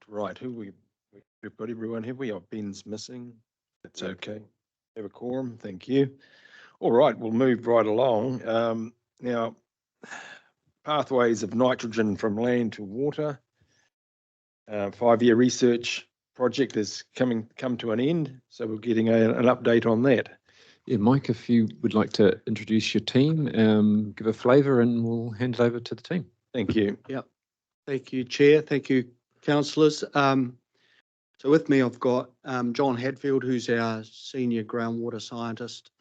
Right. We've got everyone, have we? Oh, Ben's missing. That's okay. Have a quorum. Thank you. All right, we'll move right along. Now, pathways of nitrogen from land to water. 5-year research project has come to an end, so we're getting an update on that. Yeah, Mike, if you would like to introduce your team, give a flavour, and we'll hand it over to the team. Thank you. Yep. Thank you, Chair. Thank you, councillors. So with me, I've got John Hadfield, who's our senior groundwater scientist,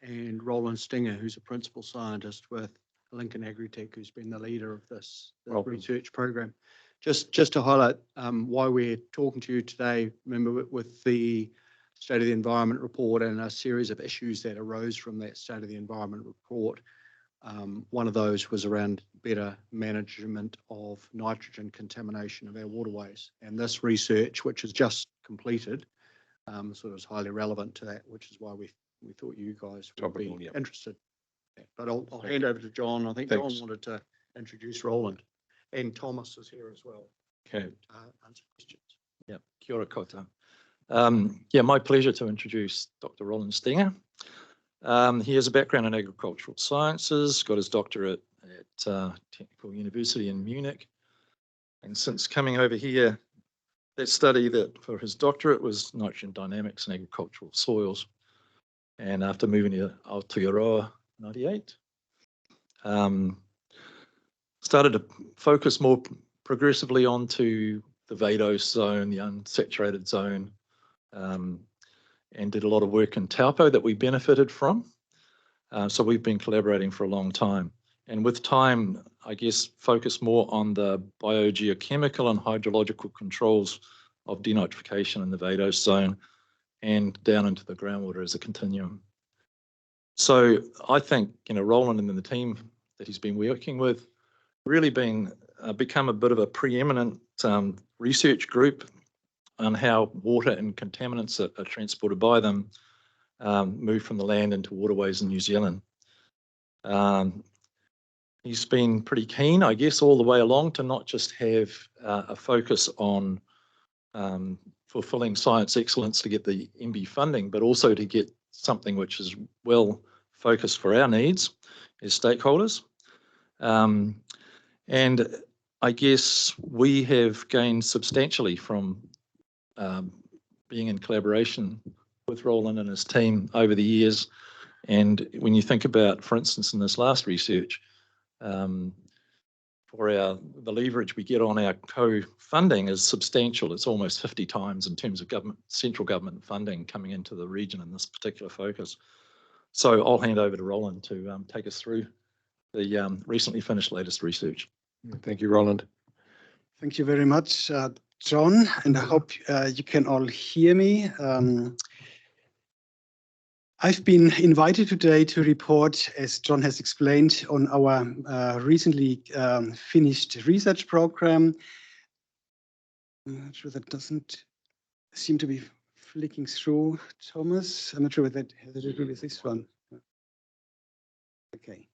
and Roland Stinger, who's a principal scientist with Lincoln Agritech, who's been the leader of this research program. Just to highlight why we're talking to you today, remember with the State of the Environment report and a series of issues that arose from that State of the Environment report. One of those was around better management of nitrogen contamination of our waterways. And this research, which is just completed, sort of is highly relevant to that, which is why we thought you guys would be interested. But I'll hand over to John. I think John wanted to introduce Roland, and Thomas is here as well. Okay. Answer questions. Yeah, kia ora koutou. Yeah, my pleasure to introduce Dr. Roland Stinger. He has a background in agricultural sciences, got his doctorate at Technical University in Munich. And since coming over here, that study that for his doctorate was nitrogen dynamics in agricultural soils. And after moving to Aotearoa 98, started to focus more progressively onto the vadose zone, the unsaturated zone, and did a lot of work in Taupo that we benefited from. So we've been collaborating for a long time. And with time, I guess, focus more on the biogeochemical and hydrological controls of denitrification in the vadose zone and down into the groundwater as a continuum. So I think, Roland and the team that he's been working with really become a bit of a preeminent research group on how water and contaminants that are transported by them move from the land into waterways in New Zealand. He's been pretty keen, I guess, all the way along to not just have a focus on fulfilling science excellence to get the MB funding, but also to get something which is well focused for our needs as stakeholders. And I guess we have gained substantially from being in collaboration with Roland and his team over the years. And when you think about, for instance, in this last research, for the leverage we get on our co-funding is substantial. It's almost 50 times in terms of central government funding coming into the region in this particular focus. So I'll hand over to Roland to take us through the recently finished latest research. Thank you, Roland. Thank you very much, John, and I hope you can all hear me. I've been invited today to report, as John has explained, on our recently finished research program. I'm not sure that doesn't seem to be flicking through, Thomas. I'm not sure whether that has to do with this one. Okay.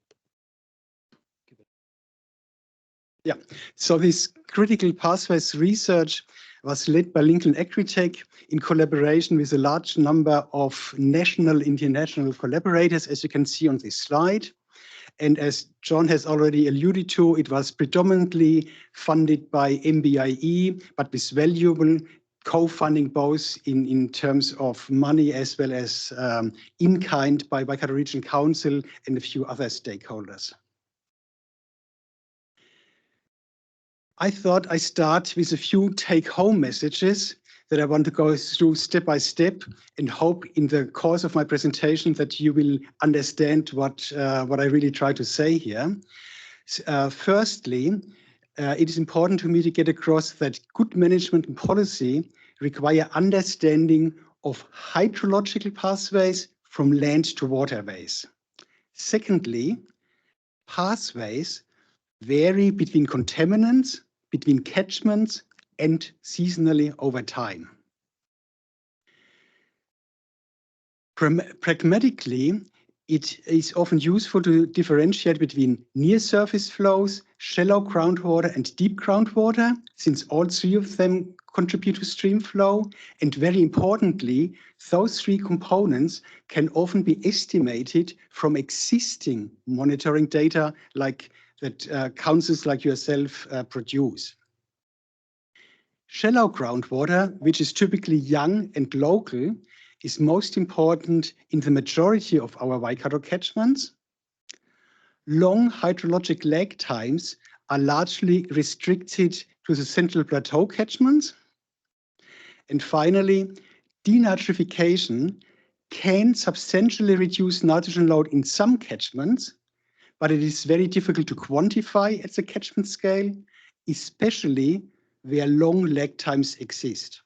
Yeah, so this critical pathways research was led by Lincoln Agritech in collaboration with a large number of national and international collaborators, as you can see on this slide. And as John has already alluded to, it was predominantly funded by MBIE, but with valuable co-funding both in terms of money as well as in-kind by Waikato Region Council and a few other stakeholders. I thought I'd start with a few take-home messages that I want to go through step by step and hope in the course of my presentation that you will understand what I really try to say here. Firstly, it is important to me to get across that good management and policy require understanding of hydrological pathways from land to waterways. Secondly, pathways vary between contaminants, between catchments, and seasonally over time. Pragmatically, It is often useful to differentiate between near-surface flows, shallow groundwater, and deep groundwater, since all three of them contribute to stream flow. And very importantly, those three components can often be estimated from existing monitoring data like that councils like yourself produce. Shallow groundwater, which is typically young and local, is most important in the majority of our Waikato catchments. Long hydrologic lag times are largely restricted to the Central Plateau catchments. And finally, denitrification can substantially reduce nitrogen load in some catchments, but it is very difficult to quantify at the catchment scale, especially where long lag times exist.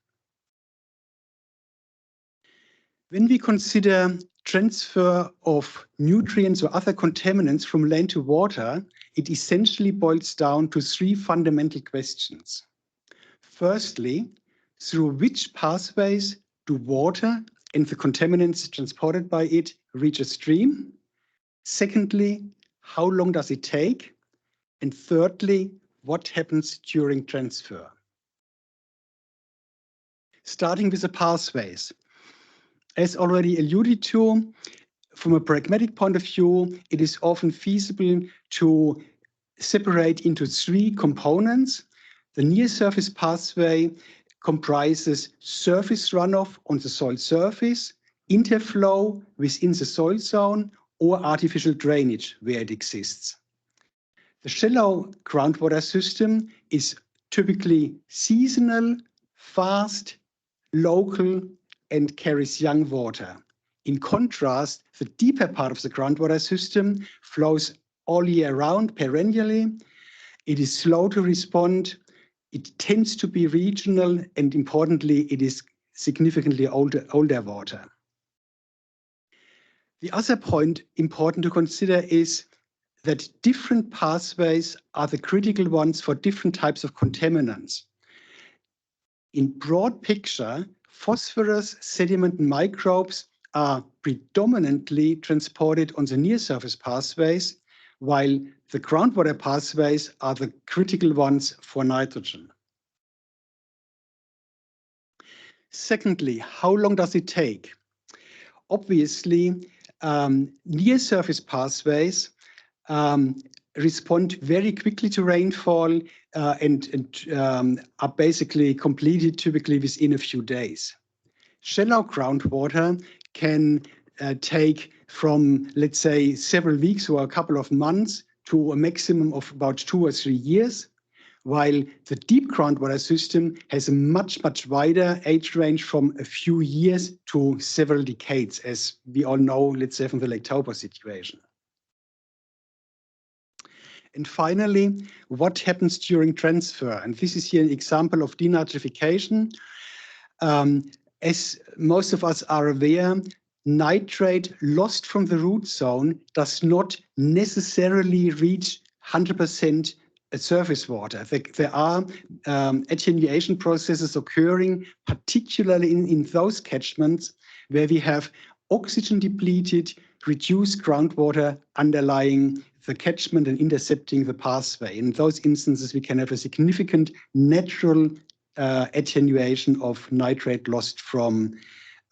When we consider transfer of nutrients or other contaminants from land to water, it essentially boils down to three fundamental questions. Firstly, through which pathways do water and the contaminants transported by it reach a stream? Secondly, how long does it take? And thirdly, what happens during transfer? Starting with the pathways. As already alluded to, from a pragmatic point of view, it is often feasible to separate into three components. The near-surface pathway comprises surface runoff on the soil surface, interflow within the soil zone, or artificial drainage where it exists. The shallow groundwater system is typically seasonal, fast, local, and carries young water. In contrast, the deeper part of the groundwater system flows all year round, perennially. It is slow to respond. It tends to be regional, and importantly, it is significantly older water. The other point important to consider is that different pathways are the critical ones for different types of contaminants. In broad picture, phosphorus, sediment, and microbes are predominantly transported on the near-surface pathways, while the groundwater pathways are the critical ones for nitrogen. Secondly, how long does it take? Obviously, near-surface pathways respond very quickly to rainfall and are basically completed typically within a few days. Shallow groundwater can take from, let's say, several weeks or a couple of months to a maximum of about 2 or 3 years, while the deep groundwater system has a much, much wider age range from a few years to several decades, as we all know, let's say, from the Lake Taupo situation. And finally, what happens during transfer? And this is here an example of denitrification. As most of us are aware, nitrate lost from the root zone does not necessarily reach 100% surface water. There are attenuation processes occurring, particularly in those catchments where we have oxygen depleted, reduced groundwater underlying the catchment and intercepting the pathway. In those instances, we can have a significant natural attenuation of nitrate lost from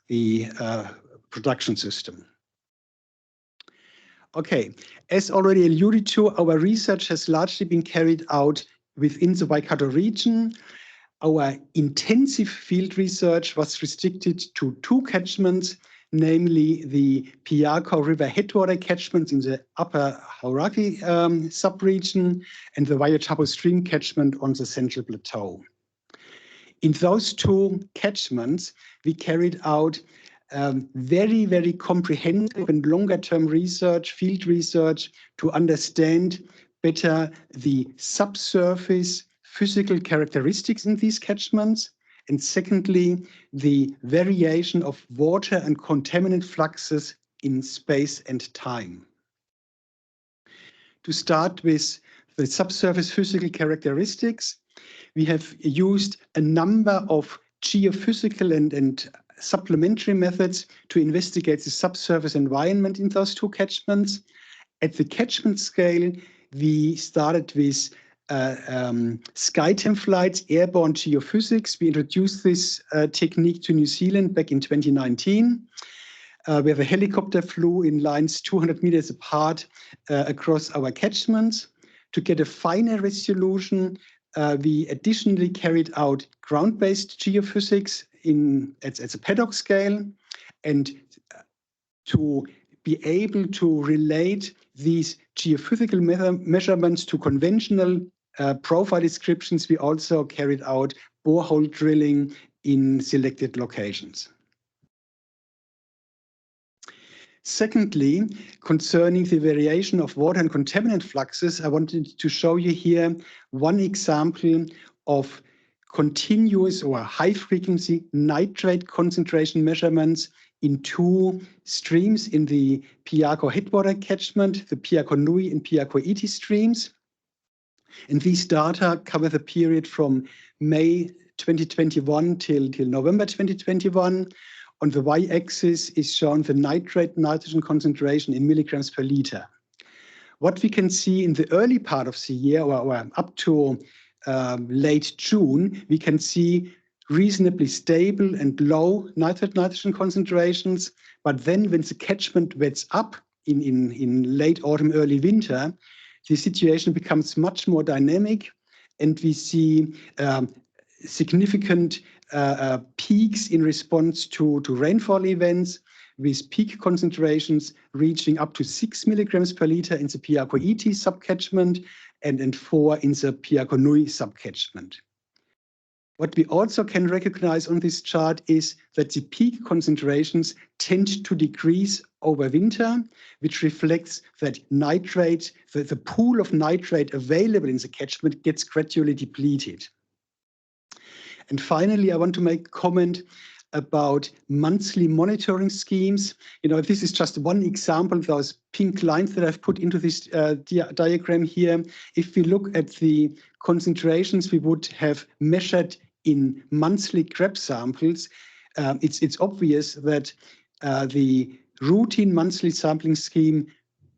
the production system. Okay, as already alluded to, our research has largely been carried out within the Waikato region. Our intensive field research was restricted to 2 catchments, namely the Piako River headwater catchments in the upper Hauraki subregion and the Waiatapu stream catchment on the Central Plateau. In those 2 catchments, we carried out very, very comprehensive and longer-term research, field research, to understand better the subsurface physical characteristics in these catchments, and secondly, the variation of water and contaminant fluxes in space and time. To start with the subsurface physical characteristics, we have used a number of geophysical and supplementary methods to investigate the subsurface environment in those two catchments. At the catchment scale, we started with SkyTem flights, airborne geophysics. We introduced this technique to New Zealand back in 2019. We have a helicopter flew in lines 200 meters apart across our catchments. To get a finer resolution, we additionally carried out ground-based geophysics at a paddock scale. And to be able to relate these geophysical measurements to conventional profile descriptions, we also carried out borehole drilling in selected locations. Secondly, concerning the variation of water and contaminant fluxes, I wanted to show you here one example of continuous or high-frequency nitrate concentration measurements in two streams in the Piako headwater catchment, the Piako Nui and Piako Iti streams. And these data cover the period from May 2021 till November 2021. On the y-axis is shown the nitrate nitrogen concentration in milligrams per liter. What we can see in the early part of the year, or up to late June, we can see reasonably stable and low nitrate nitrogen concentrations. But then when the catchment wets up in late autumn, early winter, the situation becomes much more dynamic, and we see significant peaks in response to rainfall events, with peak concentrations reaching up to 6 milligrams per liter in the Piako Iti subcatchment and 4 in the Piako Nui subcatchment. What we also can recognize on this chart is that the peak concentrations tend to decrease over winter, which reflects that nitrate, the pool of nitrate available in the catchment gets gradually depleted. And finally, I want to make a comment about monthly monitoring schemes. You know, this is just one example of those pink lines that I've put into this diagram here. If we look at the concentrations we would have measured in monthly grab samples, it's obvious that the routine monthly sampling scheme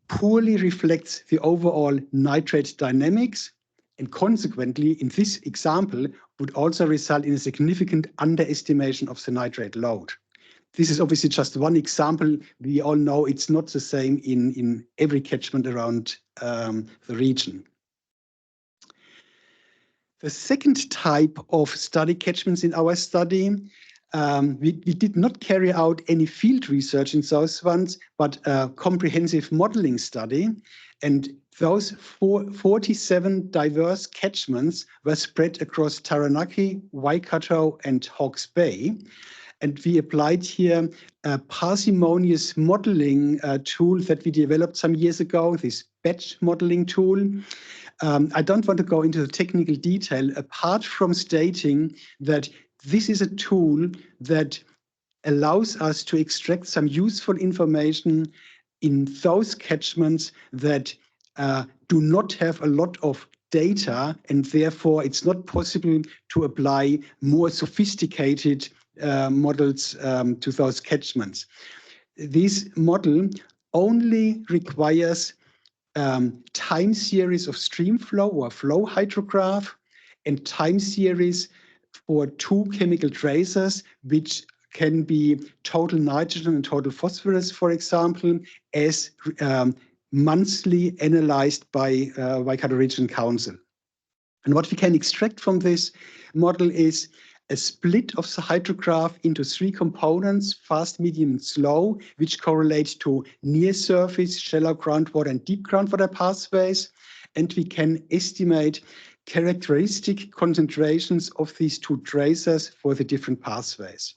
poorly reflects the overall nitrate dynamics, and consequently, in this example, would also result in a significant underestimation of the nitrate load. This is obviously just one example. We all know it's not the same in every catchment around the region. The second type of study catchments in our study, we did not carry out any field research in those ones, but a comprehensive modeling study. And those 47 diverse catchments were spread across Taranaki, Waikato, and Hawke's Bay. And we applied here a parsimonious modeling tool that we developed some years ago, this batch modeling tool. I don't want to go into the technical detail, apart from stating that this is a tool that allows us to extract some useful information in those catchments that do not have a lot of data, and therefore it's not possible to apply more sophisticated models to those catchments. This model only requires time series of stream flow or flow hydrograph and time series for two chemical tracers, which can be total nitrogen and total phosphorus, for example, as monthly analyzed by Waikato Region Council. And what we can extract from this model is a split of the hydrograph into three components: fast, medium, and slow, which correlate to near surface, shallow groundwater, and deep groundwater pathways. And we can estimate characteristic concentrations of these two tracers for the different pathways.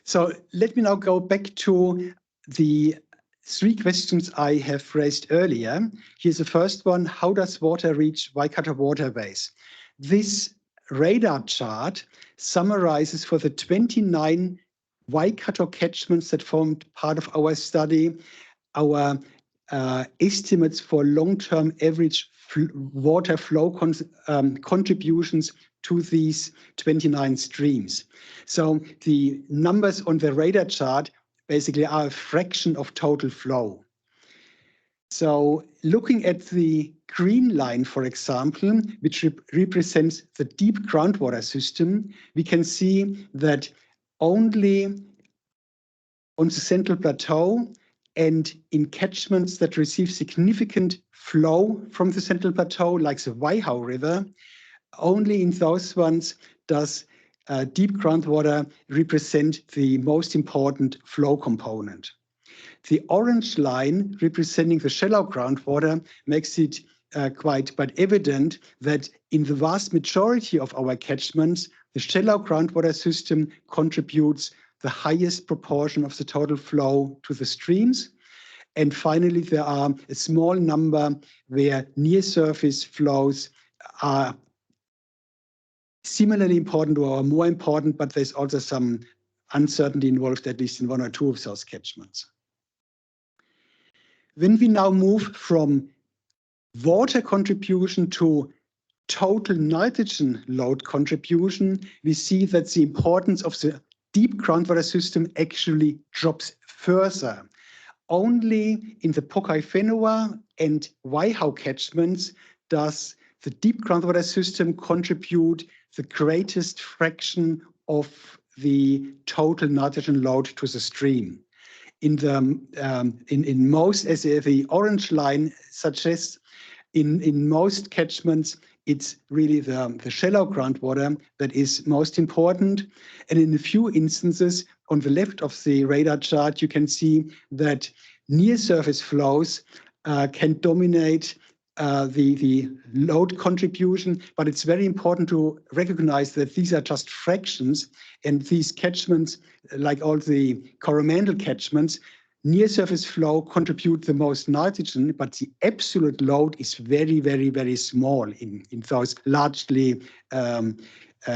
So let me now go back to the three questions I have raised earlier. Here's the first one: how does water reach Waikato waterways? This radar chart summarizes for the 29 Waikato catchments that formed part of our study, our estimates for long-term average water flow contributions to these 29 streams. So the numbers on the radar chart basically are a fraction of total flow. So looking at the green line, for example, which represents the deep groundwater system, we can see that only on the Central Plateau and in catchments that receive significant flow from the Central Plateau, like the Waihau River, only in those ones does deep groundwater represent the most important flow component. The orange line representing the shallow groundwater makes it quite evident that in the vast majority of our catchments, the shallow groundwater system contributes the highest proportion of the total flow to the streams. And finally, there are a small number where near-surface flows are similarly important or more important, but there's also some uncertainty involved, at least in one or two of those catchments. When we now move from water contribution to total nitrogen load contribution, we see that the importance of the deep groundwater system actually drops further. Only in the Pokai-Whenua and Waihau catchments does the deep groundwater system contribute the greatest fraction of the total nitrogen load to the stream. In most, as the orange line suggests, in most catchments, it's really the shallow groundwater that is most important. And in a few instances, on the left of the radar chart, you can see that near-surface flows can dominate the load contribution, but it's very important to recognize that these are just fractions, and these catchments, like all the Coromandel catchments, near-surface flow contribute the most nitrogen, but the absolute load is very, very, very small in those largely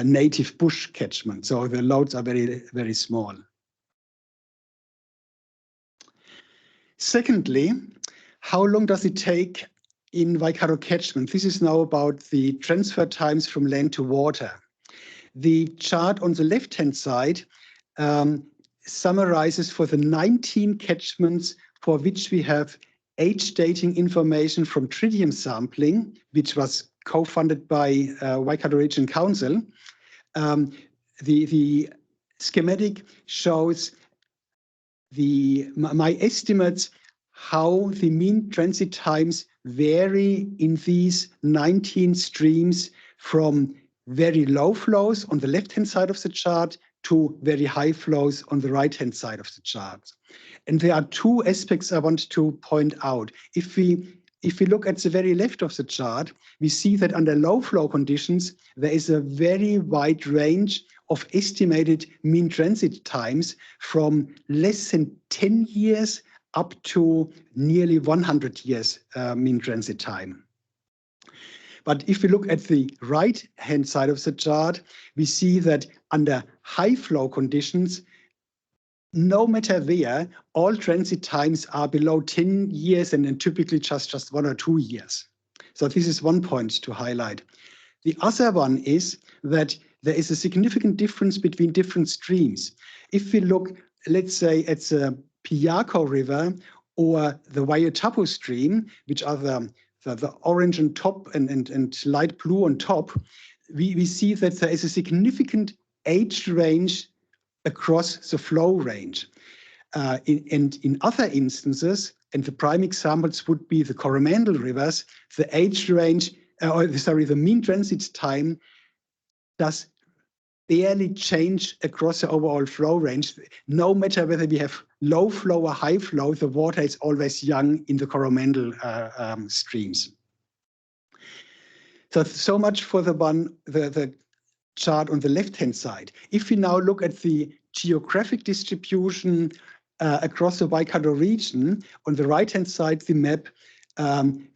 native bush catchments. So the loads are very, very small. Secondly, how long does it take in Waikato catchment? This is now about the transfer times from land to water. The chart on the left-hand side summarizes for the 19 catchments for which we have age dating information from tritium sampling, which was co-funded by Waikato Region Council. The schematic shows my estimates how the mean transit times vary in these 19 streams from very low flows on the left-hand side of the chart to very high flows on the right-hand side of the chart. And there are two aspects I want to point out. If we look at the very left of the chart, we see that under low flow conditions, there is a very wide range of estimated mean transit times from less than 10 years up to nearly 100 years mean transit time. But if we look at the right-hand side of the chart, we see that under high flow conditions, no matter where, all transit times are below 10 years and then typically just 1 or 2 years. So this is one point to highlight. The other one is that there is a significant difference between different streams. If we look, let's say, at the Piako River or the Waiatapu stream, which are the orange on top and light blue on top, we see that there is a significant age range across the flow range. In other instances, and the prime examples would be the Coromandel rivers, the age range, the mean transit time does barely change across the overall flow range. No matter whether we have low flow or high flow, the water is always young in the Coromandel streams. So much for the chart on the left-hand side. If we now look at the geographic distribution across the Waikato region, on the right-hand side, the map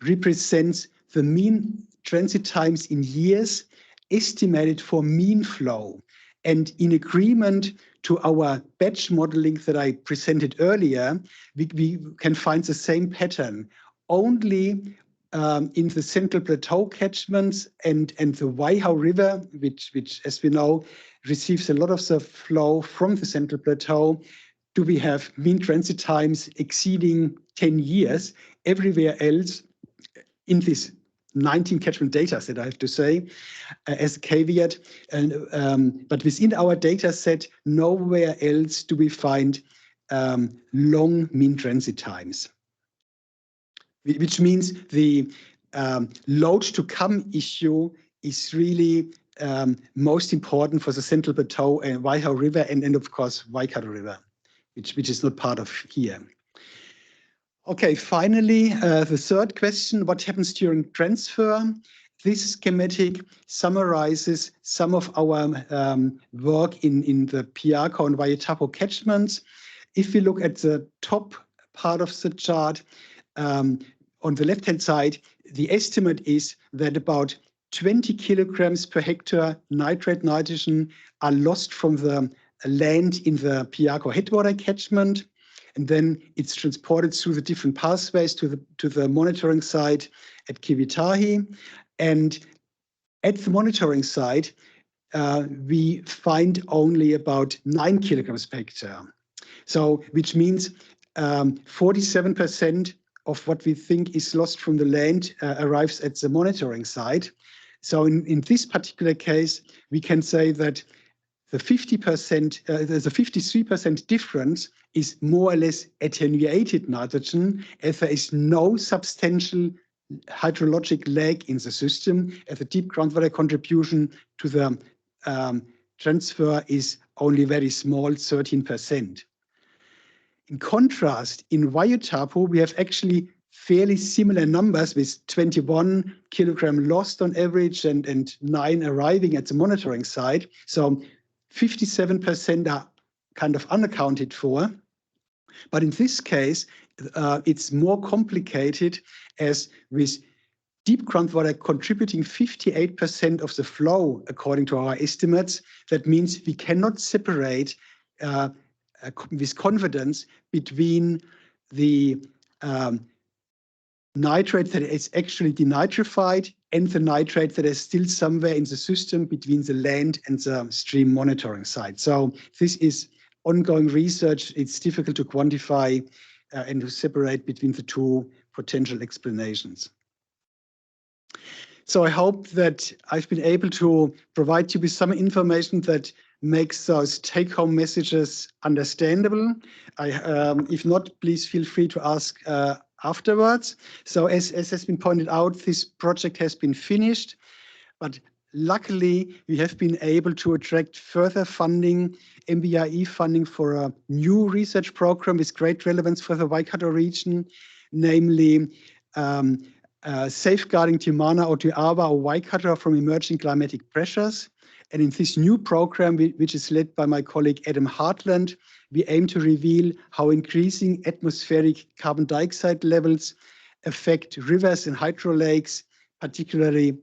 represents the mean transit times in years estimated for mean flow. And in agreement to our batch modeling that I presented earlier, we can find the same pattern. Only in the Central Plateau catchments and the Waiho River, which, as we know, receives a lot of the flow from the Central Plateau, do we have mean transit times exceeding 10 years. Everywhere else in this 19 catchment data set, I have to say, as a caveat, but within our data set, nowhere else do we find long mean transit times, which means the load to come issue is really most important for the Central Plateau and Waiho River and of course Waikato River, which is not part of here. Okay, finally, the third question, what happens during transfer? This schematic summarizes some of our work in the Piako and Waiatapo catchments. If we look at the top part of the chart, on the left-hand side, the estimate is that about 20 kilograms per hectare nitrate nitrogen are lost from the land in the Piako headwater catchment. And then it's transported through the different pathways to the monitoring site at Kivitahi. And at the monitoring site, we find only about 9 kilograms per hectare. So, which means 47% of what we think is lost from the land arrives at the monitoring site. So in this particular case, we can say that the 50%, there's a 53% difference is more or less attenuated nitrogen, as there is no substantial hydrologic lag in the system, as the deep groundwater contribution to the transfer is only very small, 13%. In contrast, in Waiatapo, we have actually fairly similar numbers with 21 kilogram lost on average and 9 arriving at the monitoring site. So 57% are kind of unaccounted for. But in this case, it's more complicated, as with deep groundwater contributing 58% of the flow, according to our estimates. That means we cannot separate with confidence between the nitrate that is actually denitrified and the nitrate that is still somewhere in the system between the land and the stream monitoring site. So this is ongoing research. It's difficult to quantify and to separate between the two potential explanations. So I hope that I've been able to provide you with some information that makes those take-home messages understandable. If not, please feel free to ask afterwards. So as has been pointed out, this project has been finished, but luckily we have been able to attract further funding, MBIE funding, for a new research program with great relevance for the Waikato region, namely safeguarding Te Mana o Te Awa o Waikato from emerging climatic pressures. And in this new program, which is led by my colleague Adam Hartland, we aim to reveal how increasing atmospheric carbon dioxide levels affect rivers and hydro lakes, particularly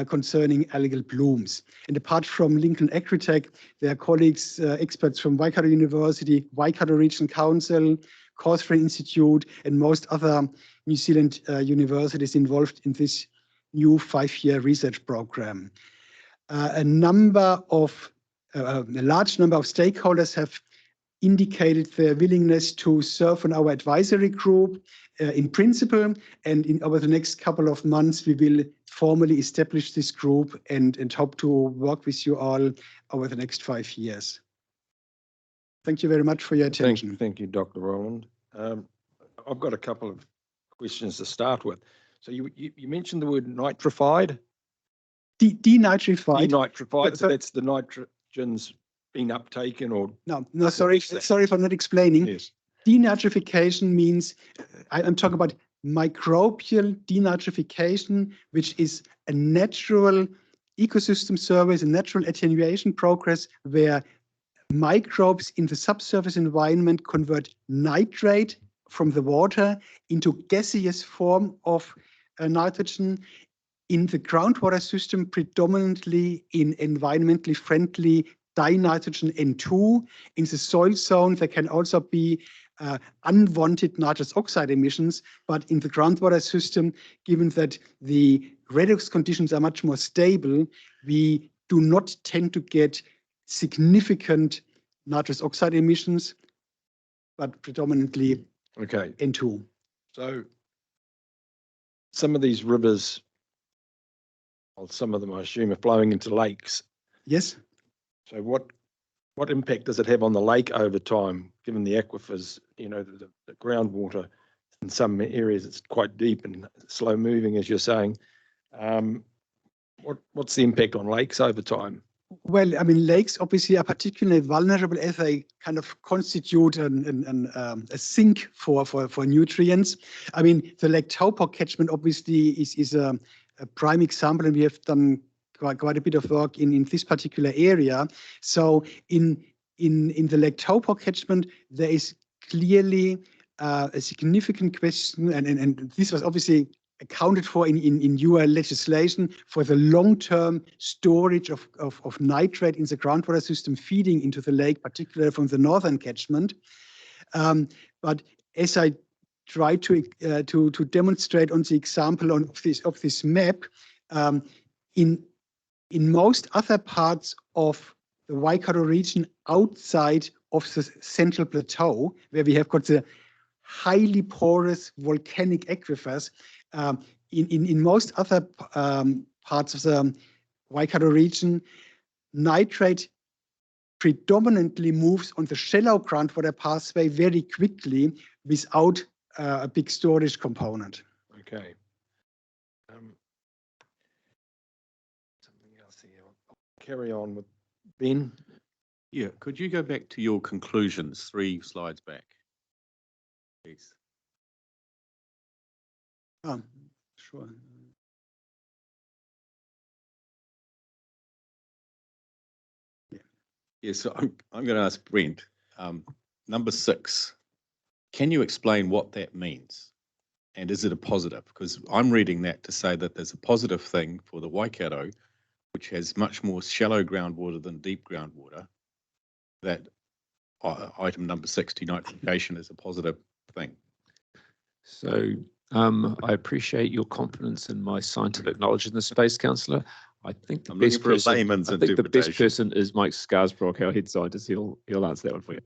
concerning algal blooms. And apart from Lincoln Agritech, there are colleagues, experts from Waikato University, Waikato Region Council, Cawthron Institute, and most other New Zealand universities involved in this new 5-year research program. A large number of stakeholders have indicated their willingness to serve on our advisory group in principle, and over the next couple of months, we will formally establish this group and hope to work with you all over the next 5 years. Thank you very much for your attention. Thank you, Dr. Rowland. I've got a couple of questions to start with. So you mentioned the word nitrified? Denitrified. Denitrified, so that's the nitrogen's been uptaken, or? No, sorry for not explaining. Yes. Denitrification means, I'm talking about microbial denitrification, which is a natural ecosystem service, a natural attenuation progress where microbes in the subsurface environment convert nitrate from the water into gaseous form of nitrogen in the groundwater system, predominantly in environmentally friendly dinitrogen N2. In the soil zone, there can also be unwanted nitrous oxide emissions, but in the groundwater system, given that the redox conditions are much more stable, we do not tend to get significant nitrous oxide emissions, but predominantly Okay, N2. so some of these rivers, well, some of them I assume are flowing into lakes. Yes. So what impact does it have on the lake over time, given the aquifers, the groundwater in some areas it's quite deep and slow moving, as you're saying. What's the impact on lakes over time? Well, I mean, lakes obviously are particularly vulnerable as they kind of constitute a sink for nutrients. I mean, the Lake Taupo catchment obviously is a prime example, and we have done quite a bit of work in this particular area. So in the Lake Taupo catchment, there is clearly a significant question, and this was obviously accounted for in your legislation for the long-term storage of nitrate in the groundwater system feeding into the lake, particularly from the northern catchment. But as I try to demonstrate on the example of this map, in most other parts of the Waikato region outside of the central plateau, where we have got the highly porous volcanic aquifers, in most other parts of the Waikato region, nitrate predominantly moves on the shallow groundwater pathway very quickly without a big storage component. Okay. Something else here. I'll carry on with Ben. Yeah, could you go back to your conclusions 3 slides back, please? Sure. Yeah, so I'm going to ask Brent, number 6, can you explain what that means? And is it a positive? Because I'm reading that to say that there's a positive thing for the Waikato, which has much more shallow groundwater than deep groundwater, that item number 6, denitrification, is a positive thing. So I appreciate your confidence in my scientific knowledge in the space, Councillor. I think the I'm best looking for a person, layman's I think the best interpretation. person is Mike Scarsbrook, our head scientist. He'll answer that one for you.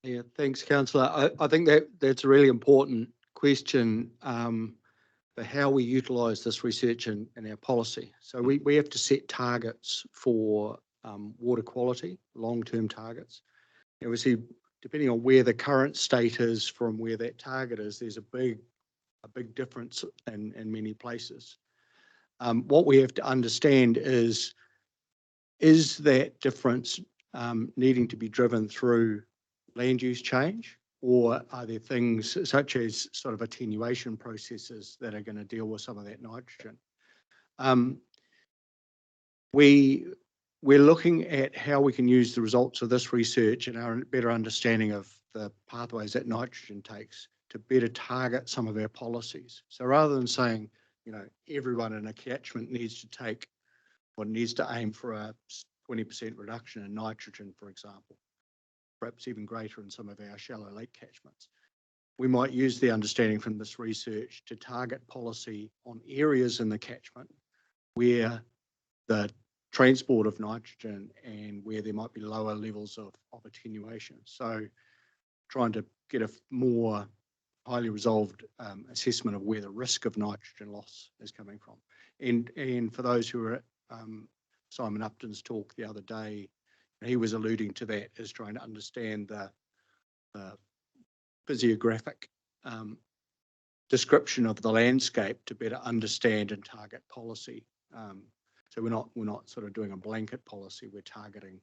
Yeah, thanks, Councillor. I think that's a really important question for how we utilise this research in our policy. So we have to set targets for water quality, long-term targets. Obviously, depending on where the current state is from where that target is, there's a big difference in many places. What we have to understand is that difference needing to be driven through land use change, or are there things such as sort of attenuation processes that are going to deal with some of that nitrogen? We're looking at how we can use the results of this research and our better understanding of the pathways that nitrogen takes to better target some of our policies. So rather than saying, everyone in a catchment needs to take or needs to aim for a 20% reduction in nitrogen, for example, perhaps even greater in some of our shallow lake catchments, we might use the understanding from this research to target policy on areas in the catchment where the transport of nitrogen and where there might be lower levels of attenuation. So trying to get a more highly resolved assessment of where the risk of nitrogen loss is coming from. And for those who were at Simon Upton's talk the other day, he was alluding to that as trying to understand the physiographic description of the landscape to better understand and target policy. So we're not sort of doing a blanket policy. We're targeting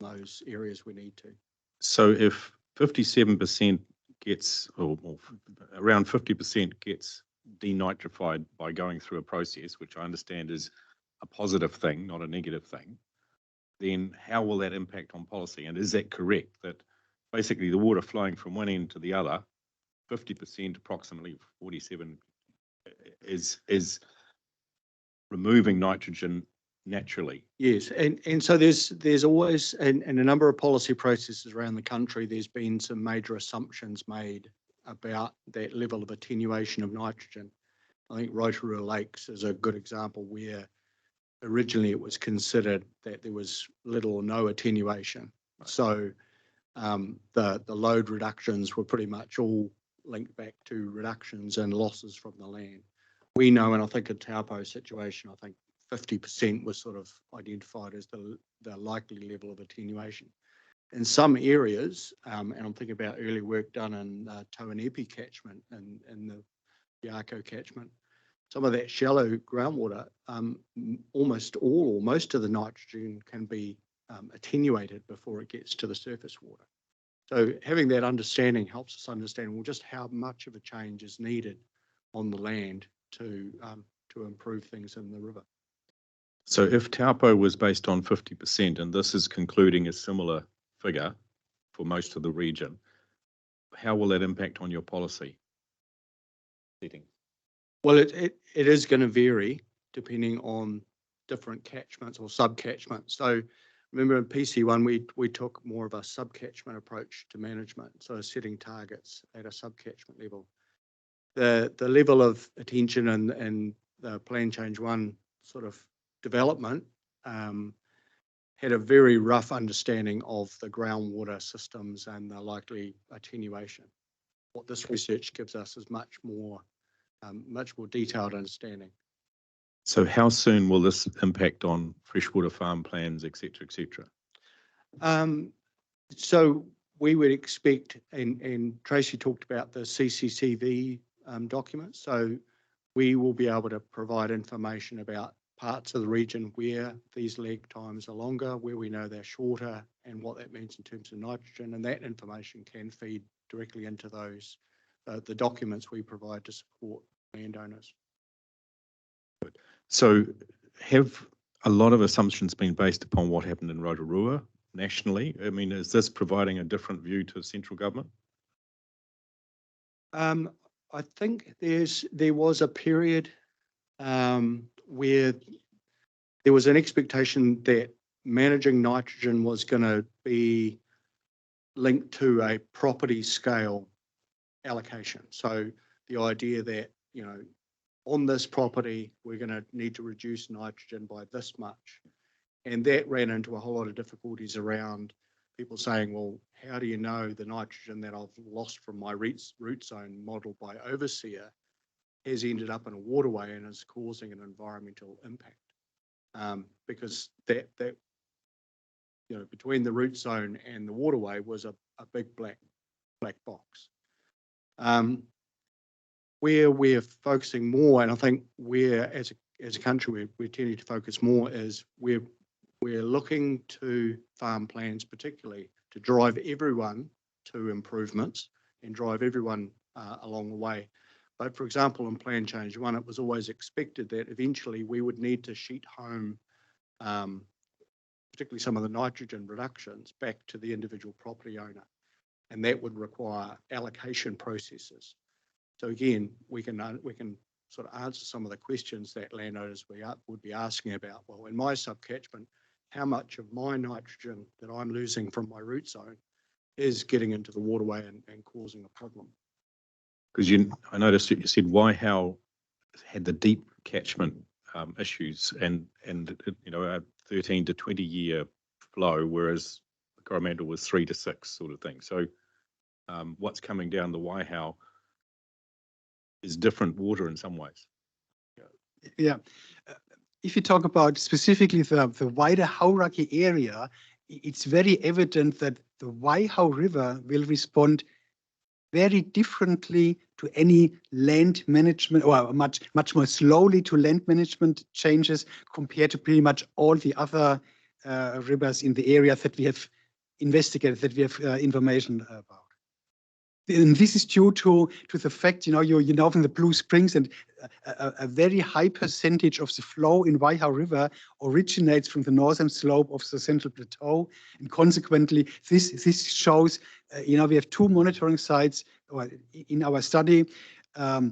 those areas we need to. So if 57% gets, or around 50% gets denitrified by going through a process, which I understand is a positive thing, not a negative thing, then how will that impact on policy? And is that correct, that basically the water flowing from one end to the other, 50%, approximately 47, is removing nitrogen naturally. Yes, and so there's always, in a number of policy processes around the country, there's been some major assumptions made about that level of attenuation of nitrogen. I think Rotorua Lakes is a good example where originally it was considered that there was little or no attenuation. So the load reductions were pretty much all linked back to reductions and losses from the land. We know, and I think in Taupo situation, I think 50% was sort of identified as the likely level of attenuation. In some areas, and I'm thinking about early work done in Tauanepi catchment and in the Yarko catchment, some of that shallow groundwater, almost all or most of the nitrogen can be attenuated before it gets to the surface water. So having that understanding helps us understand, well, just how much of a change is needed on the land to improve things in the river. So if Taupo was based on 50%, and this is concluding a similar figure for most of the region, how will that impact on your policy setting? Well, it is going to vary depending on different catchments or sub-catchments. So remember in PC1, we took more of a sub-catchment approach to management, so setting targets at a sub-catchment level. The level of attention and the Plan Change 1 sort of development had a very rough understanding of the groundwater systems and the likely attenuation. What this research gives us is much more detailed understanding. So how soon will this impact on freshwater farm plans, et cetera, et cetera? So we would expect, and Tracy talked about the CCCV documents, so we will be able to provide information about parts of the region where these lag times are longer, where we know they're shorter, and what that means in terms of nitrogen, and that information can feed directly into those, the documents we provide to support landowners. So have a lot of assumptions been based upon what happened in Rotorua nationally? I mean, is this providing a different view to central government? I think there was a period where there was an expectation that managing nitrogen was going to be linked to a property scale allocation. So the idea that, you know, on this property, we're going to need to reduce nitrogen by this much. And that ran into a whole lot of difficulties around people saying, well, how do you know the nitrogen that I've lost from my root zone modeled by Overseer has ended up in a waterway and is causing an environmental impact? Because that you know, between the root zone and the waterway was a big black box. Where we're focusing more, and I think we're as a country we're tending to focus more, is we're looking to farm plans particularly to drive everyone to improvements and drive everyone along the way. But for example, in Plan Change 1, it was always expected that eventually we would need to sheet home particularly some of the nitrogen reductions back to the individual property owner, and that would require allocation processes. So again, we can sort of answer some of the questions that landowners would be asking about. Well, in my subcatchment, how much of my nitrogen that I'm losing from my root zone is getting into the waterway and causing a problem? Because I noticed you said Waihau had the deep catchment issues and you know, a 13 to 20 year flow, whereas Coromandel was 3 to 6 sort of thing. So what's coming down the Waihau is different water in some ways. Yeah. If you talk about specifically the wider Hauraki area, it's very evident that the Waihau River will respond very differently to any land management, or much more slowly to land management changes compared to pretty much all the other rivers in the area that we have investigated, that we have information about. And this is due to the fact, you know from the Blue Springs, and a very high percentage of the flow in Waihau River originates from the northern slope of the Central Plateau, and consequently, this shows, we have 2 monitoring sites in our study that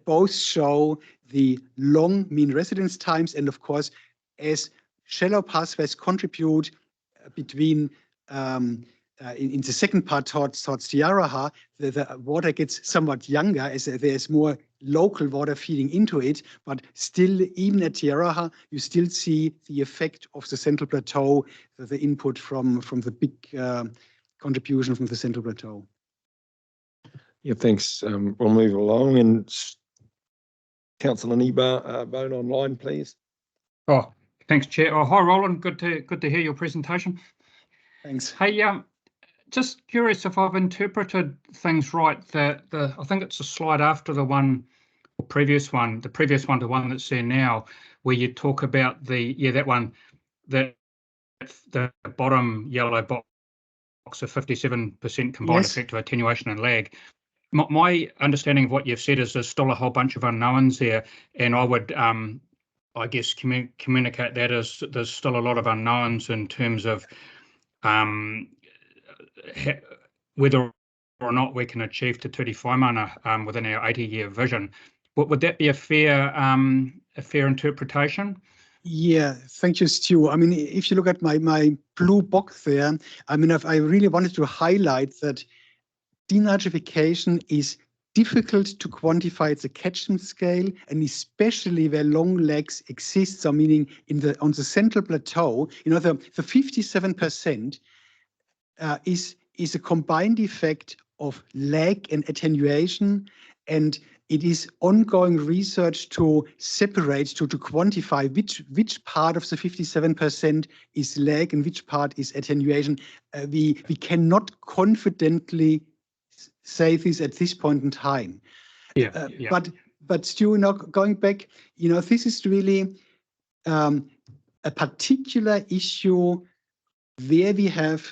both show the long mean residence times, and of course, as shallow pathways contribute between in the second part towards the Yaraha, the water gets somewhat younger as there's more local water feeding into it, but still, even at the Yaraha, you still see the effect of the Central Plateau, the input from the big contribution from the Central Plateau. Yeah, thanks. We'll move along, and Councillor Niba, Bone online, please. Oh, thanks, Chair. Oh, hi, Roland. Good to hear your presentation. Thanks. Hey, just curious if I've interpreted things right. I think it's a slide after the previous one to one that's there now, where you talk about that one, the bottom yellow box of 57% combined Yes. effect of attenuation and lag. My understanding of what you've said is there's still a whole bunch of unknowns there, and I would, I guess, communicate that as there's still a lot of unknowns in terms of whether or not we can achieve Te Ture Whaimana within our 80-year vision. Would that be a fair interpretation? Yeah, thank you, Stu. I mean, if you look at my blue box there, I mean, I really wanted to highlight that denitrification is difficult to quantify at the catchment scale, and especially where long lags exist. So meaning on the Central Plateau, the 57% is a combined effect of lag and attenuation, and it is ongoing research to separate, to quantify which part of the 57% is lag and which part is attenuation. We cannot confidently say this at this point in time. Yeah. But Stu, going back, this is really a particular issue where we have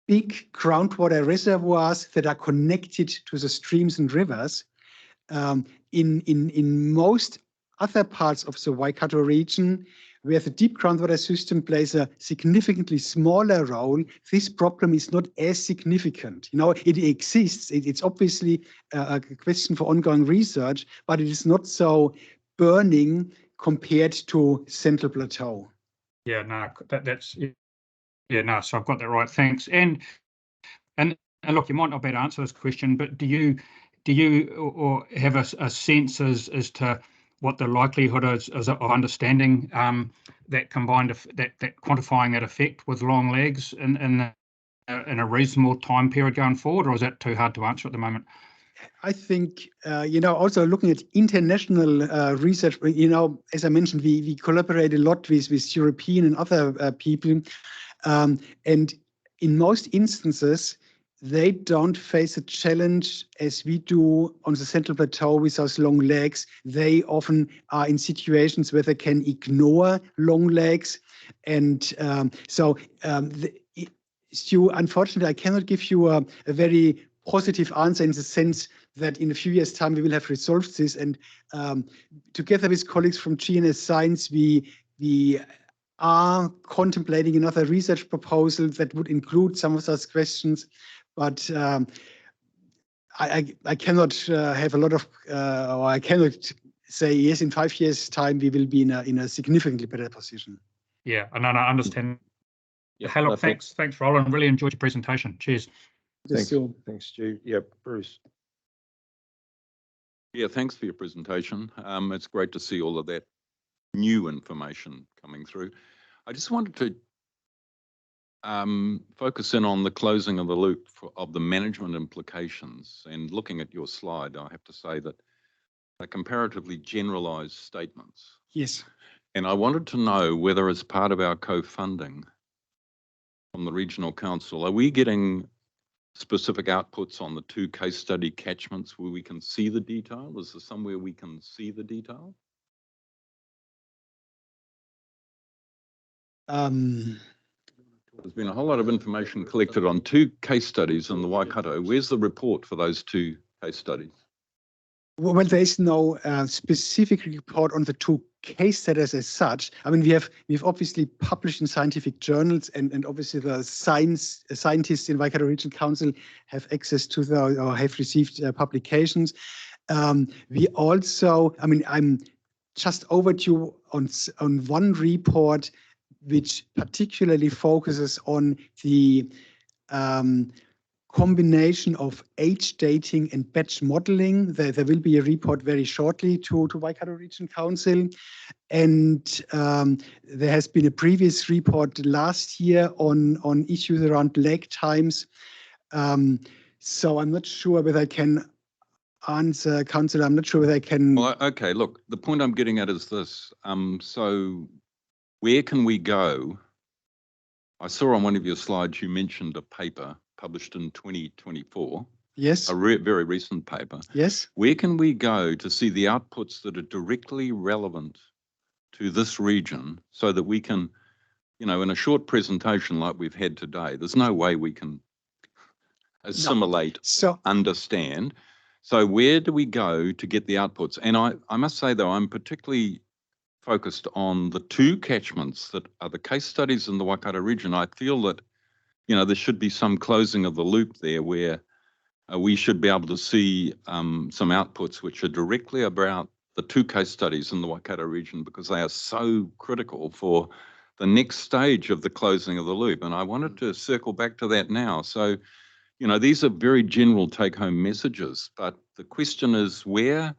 big groundwater reservoirs that are connected to the streams and rivers. In most other parts of the Waikato region, where the deep groundwater system plays a significantly smaller role, this problem is not as significant. It exists. It's obviously a question for ongoing research, but it is not so burning compared to Central Plateau. Yeah, no, that's yeah, no. So I've got that right. Thanks. And look, you might not be able to answer this question, but do you or have a sense as to what the likelihood is of understanding that combined that quantifying that effect with long legs in a reasonable time period going forward, or is that too hard to answer at the moment? I think, also looking at international research, as I mentioned, we collaborate a lot with European and other people. And in most instances, they don't face a challenge as we do on the Central Plateau with those long legs. They often are in situations where they can ignore long legs. And Stu, unfortunately, I cannot give you a very positive answer in the sense that in a few years' time, we will have resolved this. And together with colleagues from GNS Science, we are contemplating another research proposal that would include some of those questions. But I cannot have a lot of, or I cannot say, yes, in 5 years' time, we will be in a significantly better position. Yeah, and I understand. Yeah, Hey, look, thanks, Roland. Really enjoyed your presentation. Cheers. Thanks, Stu. Yeah, Bruce. Yeah, thanks for your presentation. It's great to see all of that new information coming through. I just wanted to focus in on the closing of the loop of the management implications. And looking at your slide, I have to say that they're comparatively generalized statements. Yes. And I wanted to know whether, as part of our co-funding from the Regional Council, are we getting specific outputs on the 2 case study catchments where we can see the detail? Is there somewhere we can see the detail? There's been a whole lot of information collected on 2 case studies in the Waikato. Where's the report for those 2 case studies? Well, there is no specific report on the 2 case studies as such. I mean, we've obviously published in scientific journals, and obviously the scientists in Waikato Regional Council have access to or have received publications. We also, I mean, I'm just overdue on one report which particularly focuses on the combination of age dating and batch modeling. There will be a report very shortly to Waikato Region Council. And there has been a previous report last year on issues around lag times. So I'm not sure whether I can answer, Councillor. I'm not sure whether I can. Well, okay, look, the point I'm getting at is this. So where can we go? I saw on one of your slides, you mentioned a paper published in 2024. Yes. A very recent paper. Yes. Where can we go to see the outputs that are directly relevant to this region so that we can, you know, in a short presentation like we've had today, there's no way we can assimilate, understand. So where do we go to get the outputs? And I must say, though, I'm particularly focused on the two catchments that are the case studies in the Waikato region. I feel that, you know, there should be some closing of the loop there where we should be able to see some outputs which are directly about the two case studies in the Waikato region, because they are so critical for the next stage of the closing of the loop. And I wanted to circle back to that now. So, you know, these are very general take-home messages, but the question is where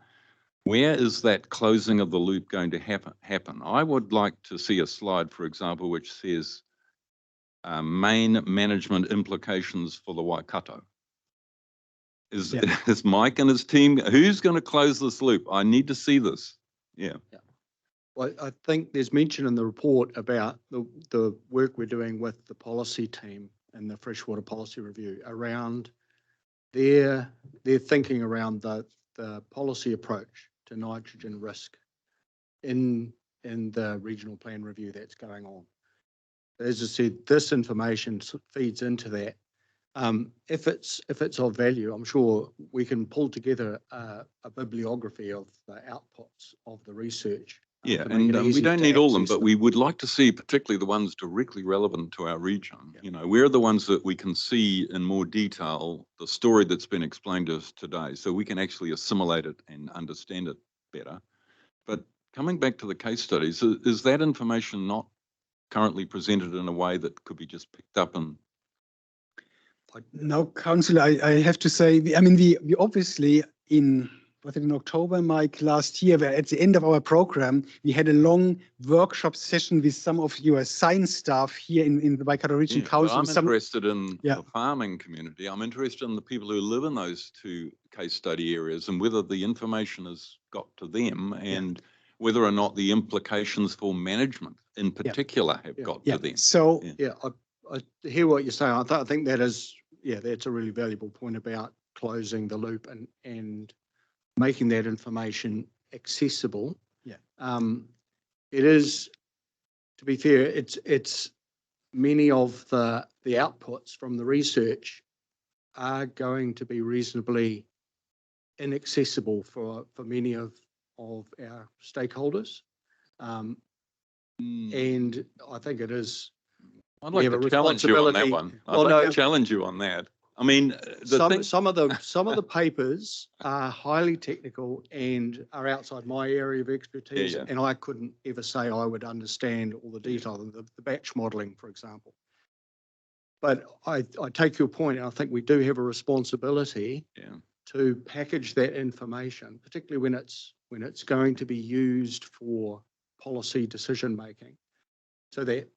is that closing of the loop going to happen? I would like to see a slide, for example, which says main management implications for the Waikato. Is Mike and his team, who's going to close this loop? I need to see this. Yeah. Well, I think there's mention in the report about the work we're doing with the policy team and the freshwater policy review around their thinking around the policy approach to nitrogen risk in the regional plan review that's going on. As I said, this information feeds into that. If it's of value, I'm sure we can pull together a bibliography of the outputs of the research. Yeah, and we don't need all of them, but we would like to see particularly the ones directly relevant to our region. Yeah. You know, where are the ones that we can see in more detail, the story that's been explained to us today, so we can actually assimilate it and understand it better. But coming back to the case studies, is that information not currently presented in a way that could be just picked up and... No, Councillor, I have to say, I mean, we obviously in October, Mike, last year, at the end of our program, we had a long workshop session with some of your science staff here in the Waikato Region Council. I'm interested in the farming community. I'm interested in the people who live in those two case study areas and whether the information has got to them and whether or not the implications for management in particular have got to them. So, I hear what you're saying. I think that is, that's a really valuable point about closing the loop and making that information accessible. It is, to be fair, it's many of the outputs from the research are going to be reasonably inaccessible for many of our stakeholders. And I think it is. I'd like to challenge you on that one. I'd like to challenge you on that. I mean, some of the papers are highly technical and are outside my area of expertise, and I couldn't ever say I would understand all the detail of the batch modelling, for example. But I take your point, and I think we do have a responsibility to package that information, particularly when it's going to be used for policy decision making, so that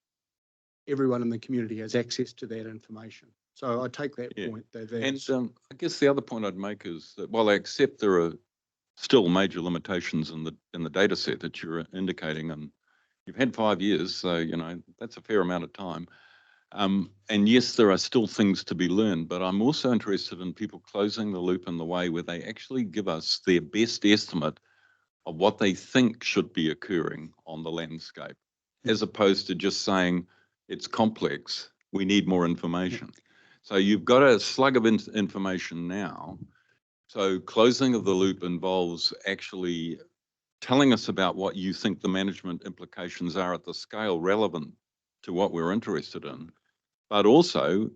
everyone in the community has access to that information. So I take that point. And I guess the other point I'd make is that while I accept there are still major limitations in the data set that you're indicating, and you've had 5 years, so, you know, that's a fair amount of time. And yes, there are still things to be learned, but I'm also interested in people closing the loop in the way where they actually give us their best estimate of what they think should be occurring on the landscape, as opposed to just saying it's complex, we need more information. So you've got a slug of information now. So closing of the loop involves actually telling us about what you think the management implications are at the scale relevant to what we're interested in, but also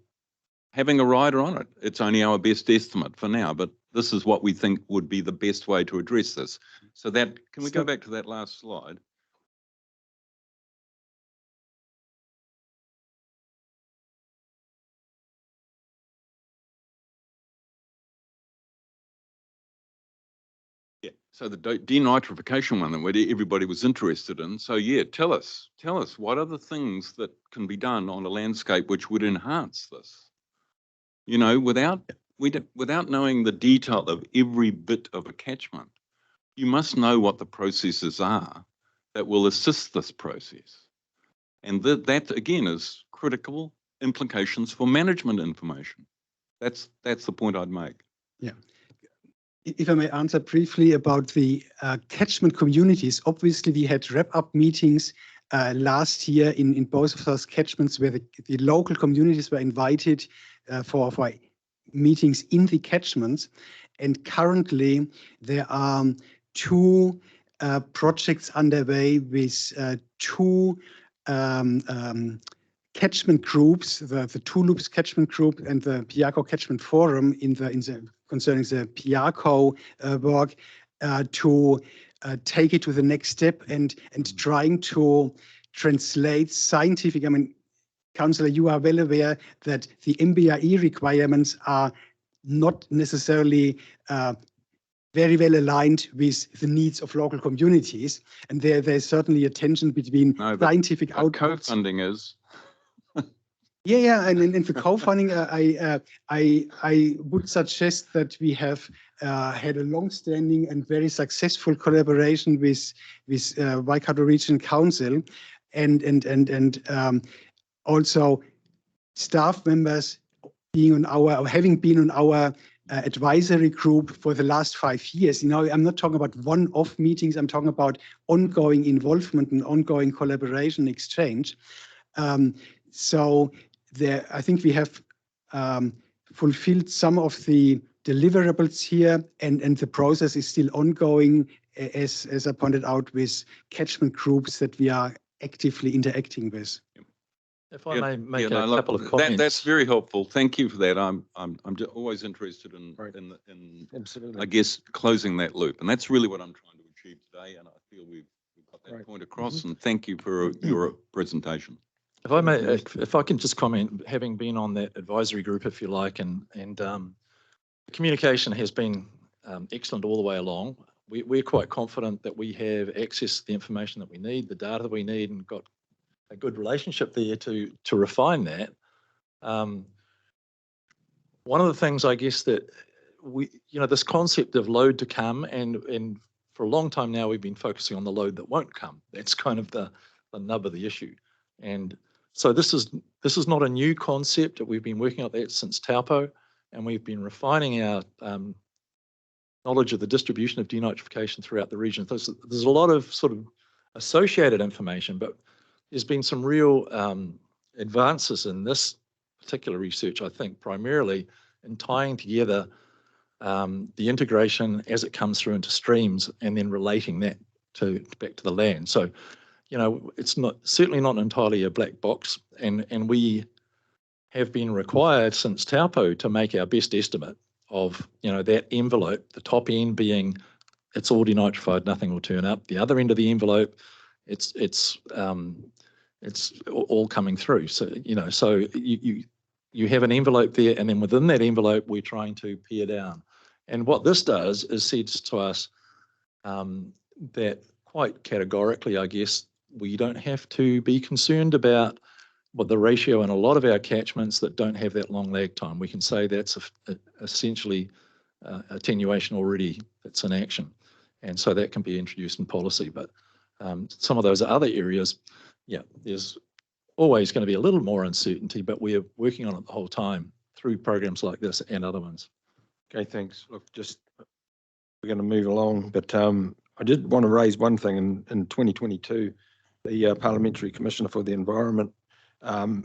having a rider on it. It's only our best estimate for now, but this is what we think would be the best way to address this. So that, can we go back to that last slide? Yeah, so the denitrification one that everybody was interested in. So yeah, tell us what are the things that can be done on a landscape which would enhance this? You know, without knowing the detail of every bit of a catchment, you must know what the processes are that will assist this process. And that again is critical implications for management information. That's the point I'd make. Yeah. If I may answer briefly about the catchment communities, obviously we had wrap-up meetings last year in both of those catchments where the local communities were invited for meetings in the catchments. And currently there are two projects underway with two catchment groups, the Two Loops catchment group and the Piako catchment forum concerning the Piako work to take it to the next step and trying to translate scientific. I mean, Councillor, you are well aware that the MBRE requirements are not necessarily very well aligned with the needs of local communities, and there's certainly a tension between scientific outputs. Co-funding is. Yeah, and in the co-funding, I would suggest that we have had a long-standing and very successful collaboration with Waikato Region Council, and also staff members having been on our advisory group for the last 5 years. You know, I'm not talking about one-off meetings. I'm talking about ongoing involvement and ongoing collaboration exchange. So I think we have fulfilled some of the deliverables here, and the process is still ongoing, as I pointed out, with catchment groups that we are actively interacting with. If I may make a couple of comments. That's very helpful. Thank you for that. I'm always interested in Absolutely. I guess closing that loop, and that's really what I'm trying to achieve today. And I feel we've got that point across. And thank you for your presentation. If I may, if I can just comment, having been on that advisory group, if you like, and communication has been excellent all the way along. We're quite confident that we have access to the information that we need, the data that we need, and got a good relationship there to refine that. One of the things I guess that this concept of load to come, and for a long time now we've been focusing on the load that won't come. That's kind of the nub of the issue. And so this is not a new concept. We've been working on that since Taupo, and we've been refining our knowledge of the distribution of denitrification throughout the region. There's a lot of sort of associated information, but there's been some real advances in this particular research, I think, primarily in tying together the integration as it comes through into streams and then relating that back to the land. So, it's certainly not entirely a black box, and we have been required since Taupo to make our best estimate of that envelope, the top end being it's all denitrified, nothing will turn up. The other end of the envelope, it's all coming through. So so you have an envelope there, and then within that envelope we're trying to pare down. And what this does is says to us that quite categorically, I guess, we don't have to be concerned about what the ratio in a lot of our catchments that don't have that long lag time. We can say that's essentially attenuation already that's in action. And so that can be introduced in policy. But some of those other areas, there's always going to be a little more uncertainty, but we are working on it the whole time through programs like this and other ones. Okay, thanks. Look, we're going to move along, but I did want to raise one thing. In 2022, the Parliamentary Commissioner for the Environment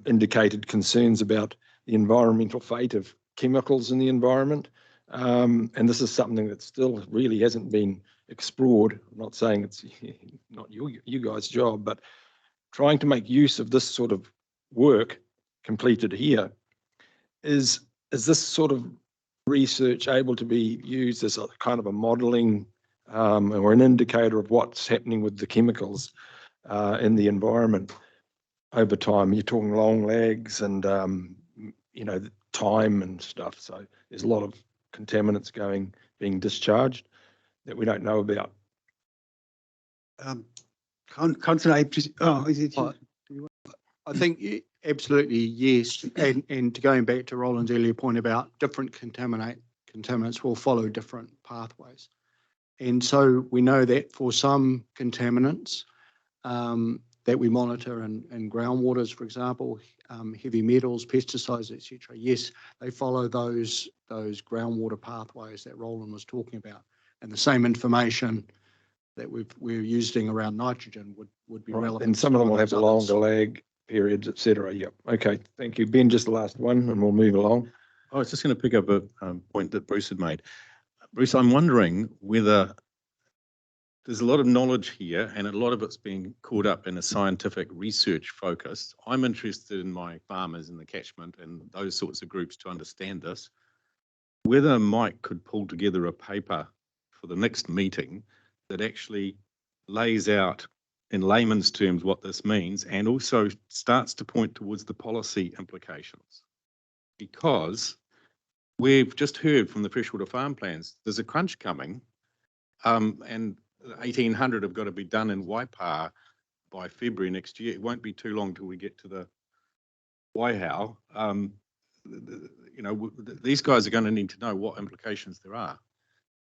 indicated concerns about the environmental fate of chemicals in the environment. And this is something that still really hasn't been explored. I'm not saying it's not you guys' job, but trying to make use of this sort of work completed here is this sort of research able to be used as a kind of a modelling or an indicator of what's happening with the chemicals in the environment over time? You're talking long lags and the time and stuff. So there's a lot of contaminants being discharged that we don't know about. Councillor, is it you? I think absolutely yes. And going back to Roland's earlier point about different contaminants will follow different pathways. And so we know that for some contaminants that we monitor in groundwaters, for example, heavy metals, pesticides, etc. Yes, they follow those groundwater pathways that Roland was talking about. And the same information that we're using around nitrogen would be relevant. And some of them will have longer lag periods, etc. Yep. Okay. Thank you, Ben. Just the last one, and we'll move along. I was just going to pick up a point that Bruce had made. Bruce, I'm wondering whether there's a lot of knowledge here and a lot of it's being caught up in a scientific research focus. I'm interested in my farmers in the catchment and those sorts of groups to understand this. Whether Mike could pull together a paper for the next meeting that actually lays out in layman's terms what this means and also starts to point towards the policy implications. Because we've just heard from the freshwater farm plans, there's a crunch coming, and 1,800 have got to be done in Waipa by February next year. It won't be too long till we get to the Waihau. These guys are going to need to know what implications there are.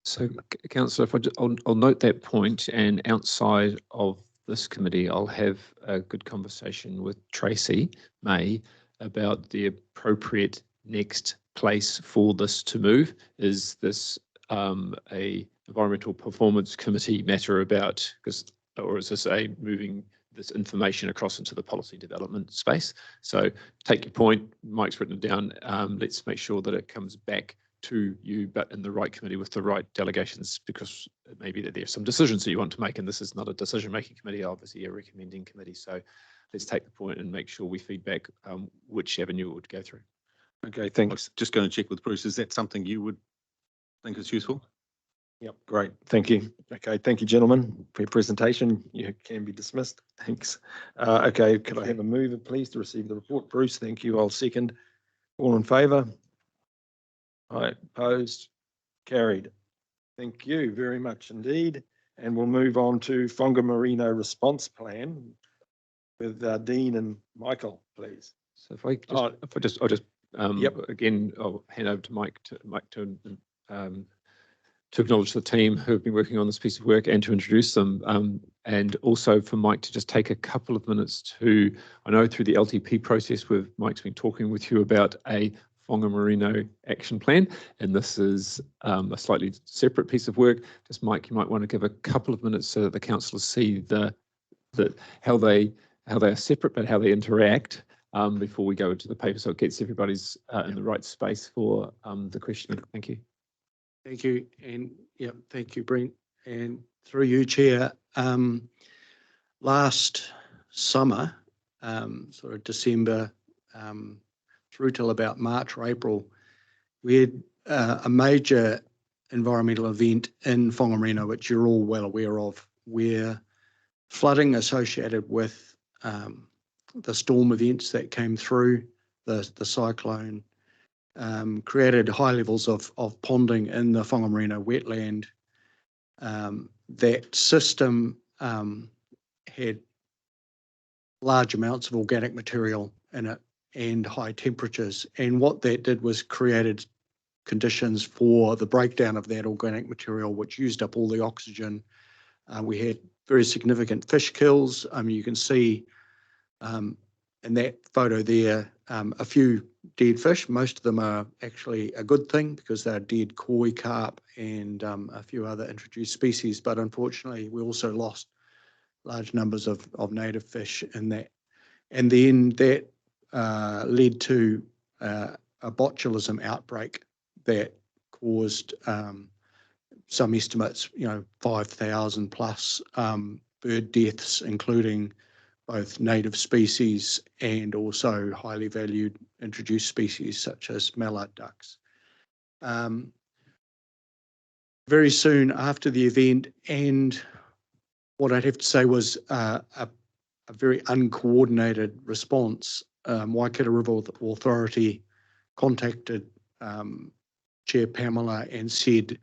So, Councillor, I'll note that point, and outside of this committee, I'll have a good conversation with Tracy May about the appropriate next place for this to move. Is this a environmental performance committee matter or is this a moving this information across into the policy development space? So take your point, Mike's written it down. Let's make sure that it comes back to you, but in the right committee with the right delegations, because it may be that there's some decisions that you want to make, and this is not a decision-making committee, obviously a recommending committee. So let's take the point and make sure we feedback which avenue it would go through. Okay, thanks. Just going to check with Bruce. Is that something you would think is useful? Yep, great. Thank you. Okay, thank you, gentlemen, for your presentation. You can be dismissed. Thanks. Okay, could I have a mover, please, to receive the report? Bruce, thank you. I'll second. All in favour? Aye, opposed? Carried. Thank you very much indeed. And we'll move on to Whangamarino response plan with Dean and Michael, please. So I'll just again, I'll hand over to Mike to acknowledge the team who have been working on this piece of work and to introduce them, and also for Mike to just take a couple of minutes I know through the LTP process, Mike's been talking with you about a Whangamarino action plan, and this is a slightly separate piece of work. Just Mike, you might want to give a couple of minutes so that the councillors see how they are separate but how they interact before we go into the paper, so it gets everybody's in the right space for the questioning. Thank you. Thank you, and thank you, Brent, and through you, Chair. Last summer, sort of December through till about March or April, we had a major environmental event in Whangamarino, which you're all well aware of, where flooding associated with the storm events that came through, the cyclone, created high levels of ponding in the Whangamarino wetland. That system had large amounts of organic material in it and high temperatures. And what that did was created conditions for the breakdown of that organic material, which used up all the oxygen. We had very significant fish kills. You can see in that photo there a few dead fish. Most of them are actually a good thing because they're dead koi carp and a few other introduced species. But unfortunately, we also lost large numbers of native fish in that. And then that led to a botulism outbreak that caused some estimates, 5,000 plus bird deaths, including both native species and also highly valued introduced species such as mallard ducks. Very soon after the event, and what I'd have to say was a very uncoordinated response, Waikato River Authority contacted Chair Pamela and said,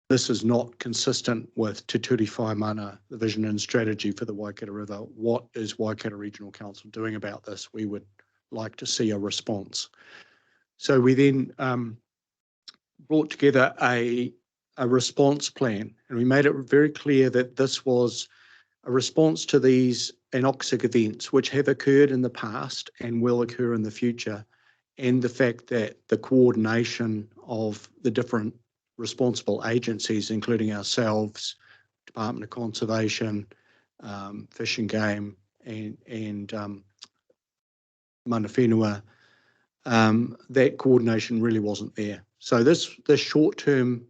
this is not consistent with Te Ture Whai Mana, the vision and strategy for the Waikato River. What is Waikato Regional Council doing about this? We would like to see a response. So we then brought together a response plan, and we made it very clear that this was a response to these anoxic events which have occurred in the past and will occur in the future, and the fact that the coordination of the different responsible agencies, including ourselves, Department of Conservation, Fish and Game, and Mana Whenua, that coordination really wasn't there. So this short-term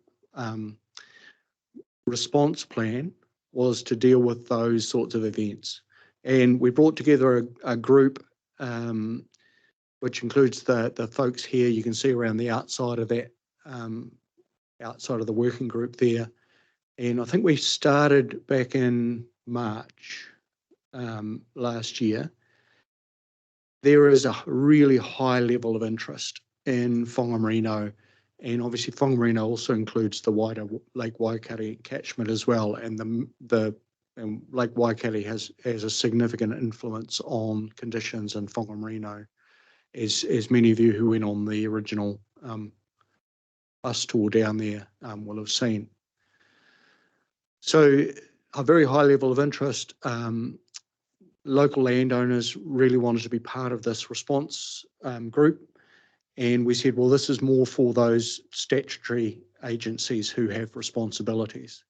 response plan was to deal with those sorts of events. And we brought together a group which includes the folks here you can see around the outside of that, outside of the working group there. And I think we started back in March last year. There is a really high level of interest in Whangamarino, and obviously Whangamarino also includes the wider Lake Waikato catchment as well, and Lake Waikato has a significant influence on conditions in Whangamarino, as many of you who went on the original bus tour down there will have seen. So a very high level of interest. Local landowners really wanted to be part of this response group. And we said, well, this is more for those statutory agencies who have responsibilities.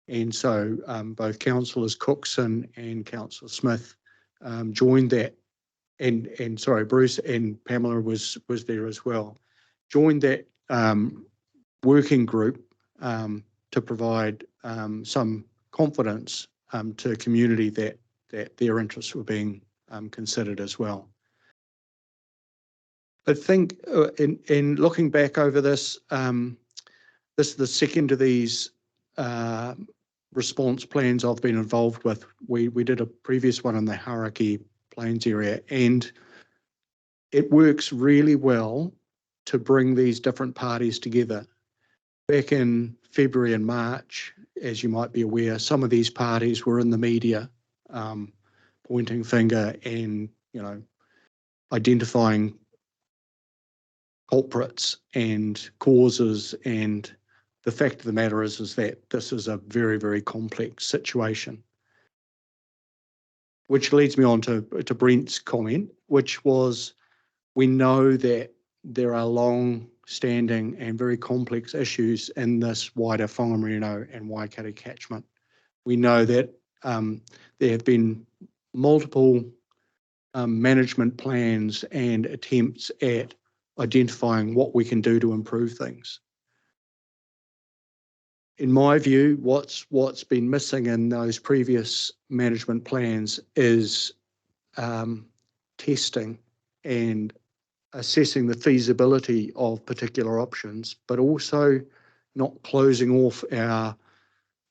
And so both Councillors Cookson and Councillor Smith joined that, and sorry, Bruce and Pamela was there as well, joined that working group to provide some confidence to community that their interests were being considered as well. I think in looking back over this, this is the second of these response plans I've been involved with. We did a previous one in the Karakia Plains area, and it works really well to bring these different parties together. Back in February and March, as you might be aware, some of these parties were in the media, pointing finger and, identifying culprits and causes, and the fact of the matter is that this is a very, very complex situation. Which leads me on to Brent's comment, which was, we know that there are long-standing and very complex issues in this wider Whangamarino and Waikato catchment. We know that there have been multiple management plans and attempts at identifying what we can do to improve things. In my view, what's been missing in those previous management plans is testing and assessing the feasibility of particular options, but also not closing off our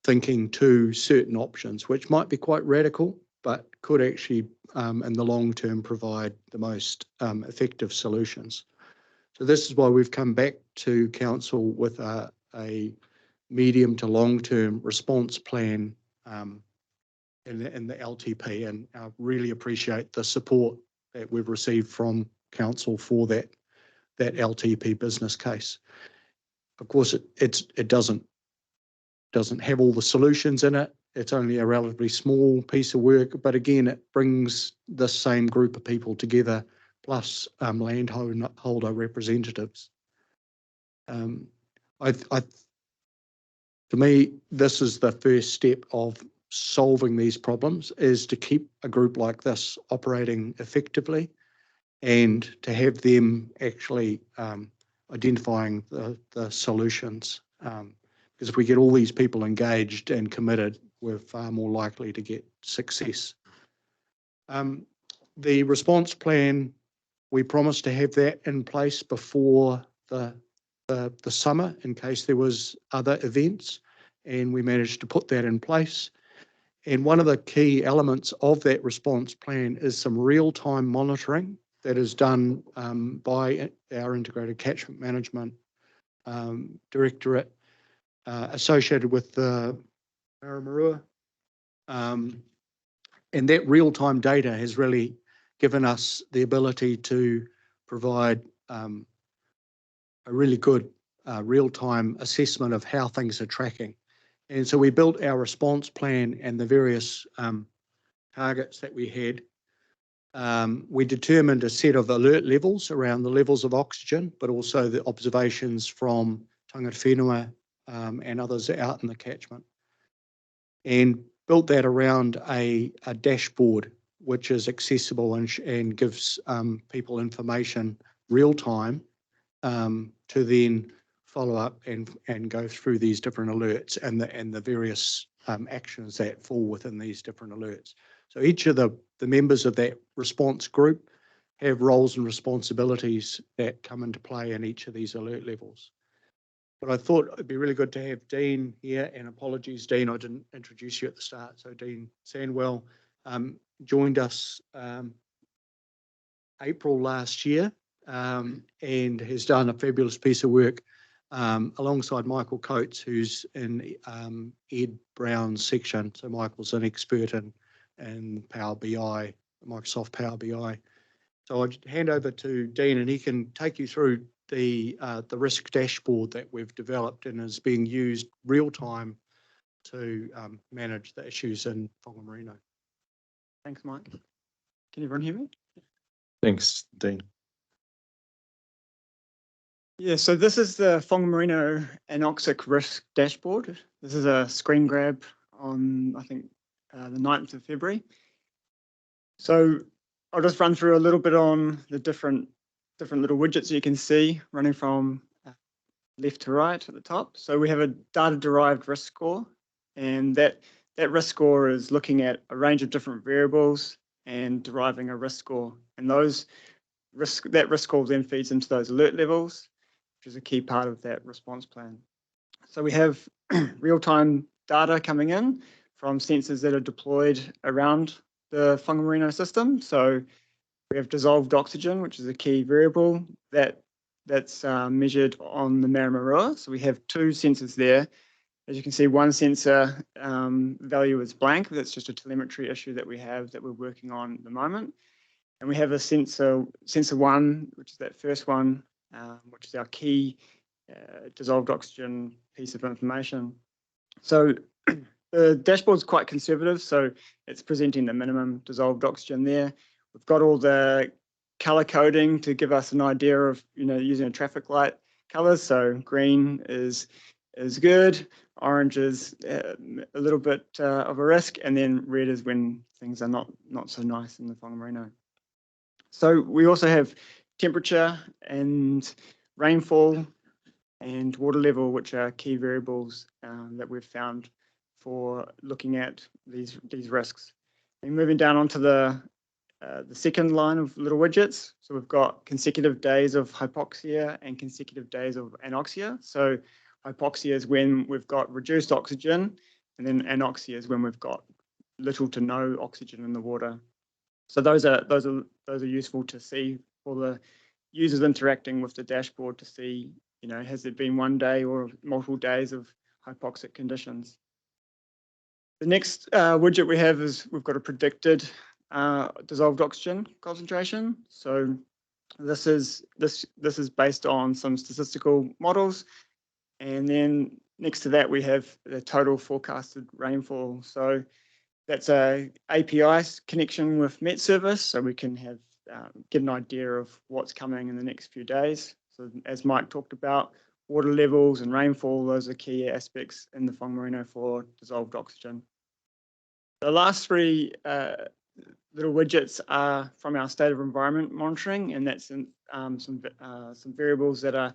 thinking to certain options, which might be quite radical, but could actually, in the long term, provide the most effective solutions. So this is why we've come back to Council with a medium to long-term response plan in the LTP, and I really appreciate the support that we've received from Council for that LTP business case. Of course, it doesn't have all the solutions in it. It's only a relatively small piece of work, but again, it brings the same group of people together, plus landholder representatives. For me, this is the first step of solving these problems, is to keep a group like this operating effectively and to have them actually identifying the solutions. Because if we get all these people engaged and committed, we're far more likely to get success. The response plan, we promised to have that in place before the summer in case there was other events, and we managed to put that in place. And one of the key elements of that response plan is some real-time monitoring that is done by our Integrated Catchment Management Directorate associated with the Whangamarino. And that real-time data has really given us the ability to provide a really good real-time assessment of how things are tracking. And so we built our response plan and the various targets that we had. We determined a set of alert levels around the levels of oxygen, but also the observations from tangata whenua and others out in the catchment. And built that around a dashboard which is accessible and gives people information real time to then follow up and go through these different alerts and the various actions that fall within these different alerts. So each of the members of that response group have roles and responsibilities that come into play in each of these alert levels. But I thought it'd be really good to have Dean here, and apologies, Dean, I didn't introduce you at the start. So Dean Sandwell joined us April last year and has done a fabulous piece of work alongside Michael Coates, who's in Ed Brown's section. So Michael's an expert in Power BI, Microsoft Power BI. So I'll hand over to Dean and he can take you through the risk dashboard that we've developed and is being used real time to manage the issues in Whangamarino. Thanks, Mike. Can everyone hear me? Thanks, Dean. Yeah, so this is the Whangamarino anoxic risk dashboard. This is a screen grab on, I think, the 9th of February. So I'll just run through a little bit on the different little widgets you can see running from left to right at the top. So we have a data-derived risk score, and that risk score is looking at a range of different variables and deriving a risk score. And that risk score then feeds into those alert levels, which is a key part of that response plan. So we have real-time data coming in from sensors that are deployed around the Whangamarino system. So we have dissolved oxygen, which is a key variable that's measured on the Whangamarino. So we have two sensors there. As you can see, one sensor value is blank. That's just a telemetry issue that we have that we're working on at the moment. And we have a sensor one, which is that first one, which is our key dissolved oxygen piece of information. So the dashboard is quite conservative, so it's presenting the minimum dissolved oxygen there. We've got all the color coding to give us an idea of, using a traffic light colors. So green is good, orange is a little bit of a risk, and then red is when things are not so nice in the Whangamarino. So we also have temperature and rainfall and water level, which are key variables that we've found for looking at these risks. And moving down onto the second line of little widgets. So we've got consecutive days of hypoxia and consecutive days of anoxia. So hypoxia is when we've got reduced oxygen, and then anoxia is when we've got little to no oxygen in the water. So those are useful to see for the users interacting with the dashboard to see, has it been one day or multiple days of hypoxic conditions. The next widget we have is we've got a predicted dissolved oxygen concentration. So this is based on some statistical models, and then next to that we have the total forecasted rainfall. So that's a API connection with Met Service, so we can have get an idea of what's coming in the next few days. So as Mike talked about, water levels and rainfall, those are key aspects in the Whangamarino for dissolved oxygen. The last three little widgets are from our state of environment monitoring, and that's in, some variables that are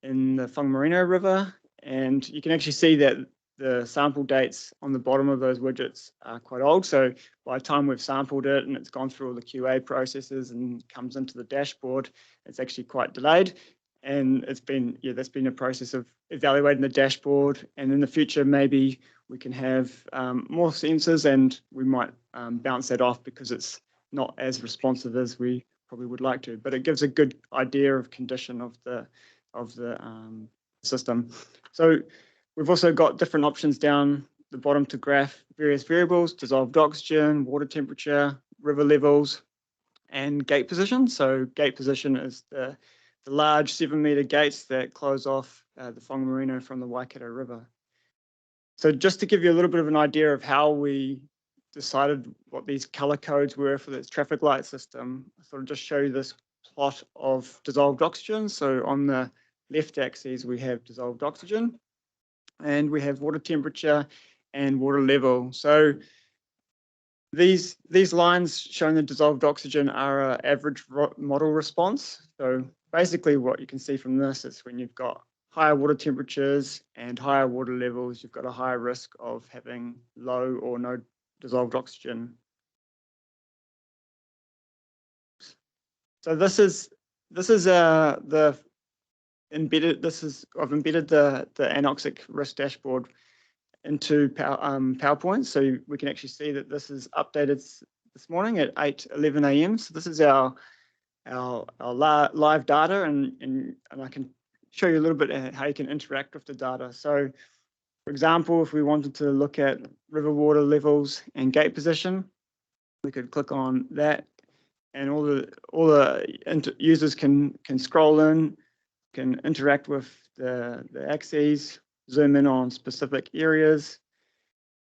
in the Whangamarino River. And you can actually see that the sample dates on the bottom of those widgets are quite old. So by the time we've sampled it and it's gone through all the QA processes and comes into the dashboard, it's actually quite delayed. And it's been, that's been a process of evaluating the dashboard. And in the future, maybe we can have more sensors and we might bounce that off because it's not as responsive as we probably would like to. But it gives a good idea of condition of the system. So we've also got different options down the bottom to graph various variables: dissolved oxygen, water temperature, river levels, and gate position. So gate position is the large 7-meter gates that close off the Whangamarino from the Waikato River. So just to give you a little bit of an idea of how we decided what these color codes were for this traffic light system, I thought I'd just show you this plot of dissolved oxygen. So on the left axis, we have dissolved oxygen, and we have water temperature and water level. So these lines showing the dissolved oxygen are an average model response. So basically what you can see from this is when you've got higher water temperatures and higher water levels, you've got a higher risk of having low or no dissolved oxygen. So this is the embedded. I've embedded the anoxic risk dashboard into PowerPoint, so we can actually see that this is updated this morning at 8:11 a.m. So this is our live data, and I can show you a little bit how you can interact with the data. So, for example, if we wanted to look at river water levels and gate position, we could click on that, and all the users can scroll in, can interact with the axes, zoom in on specific areas,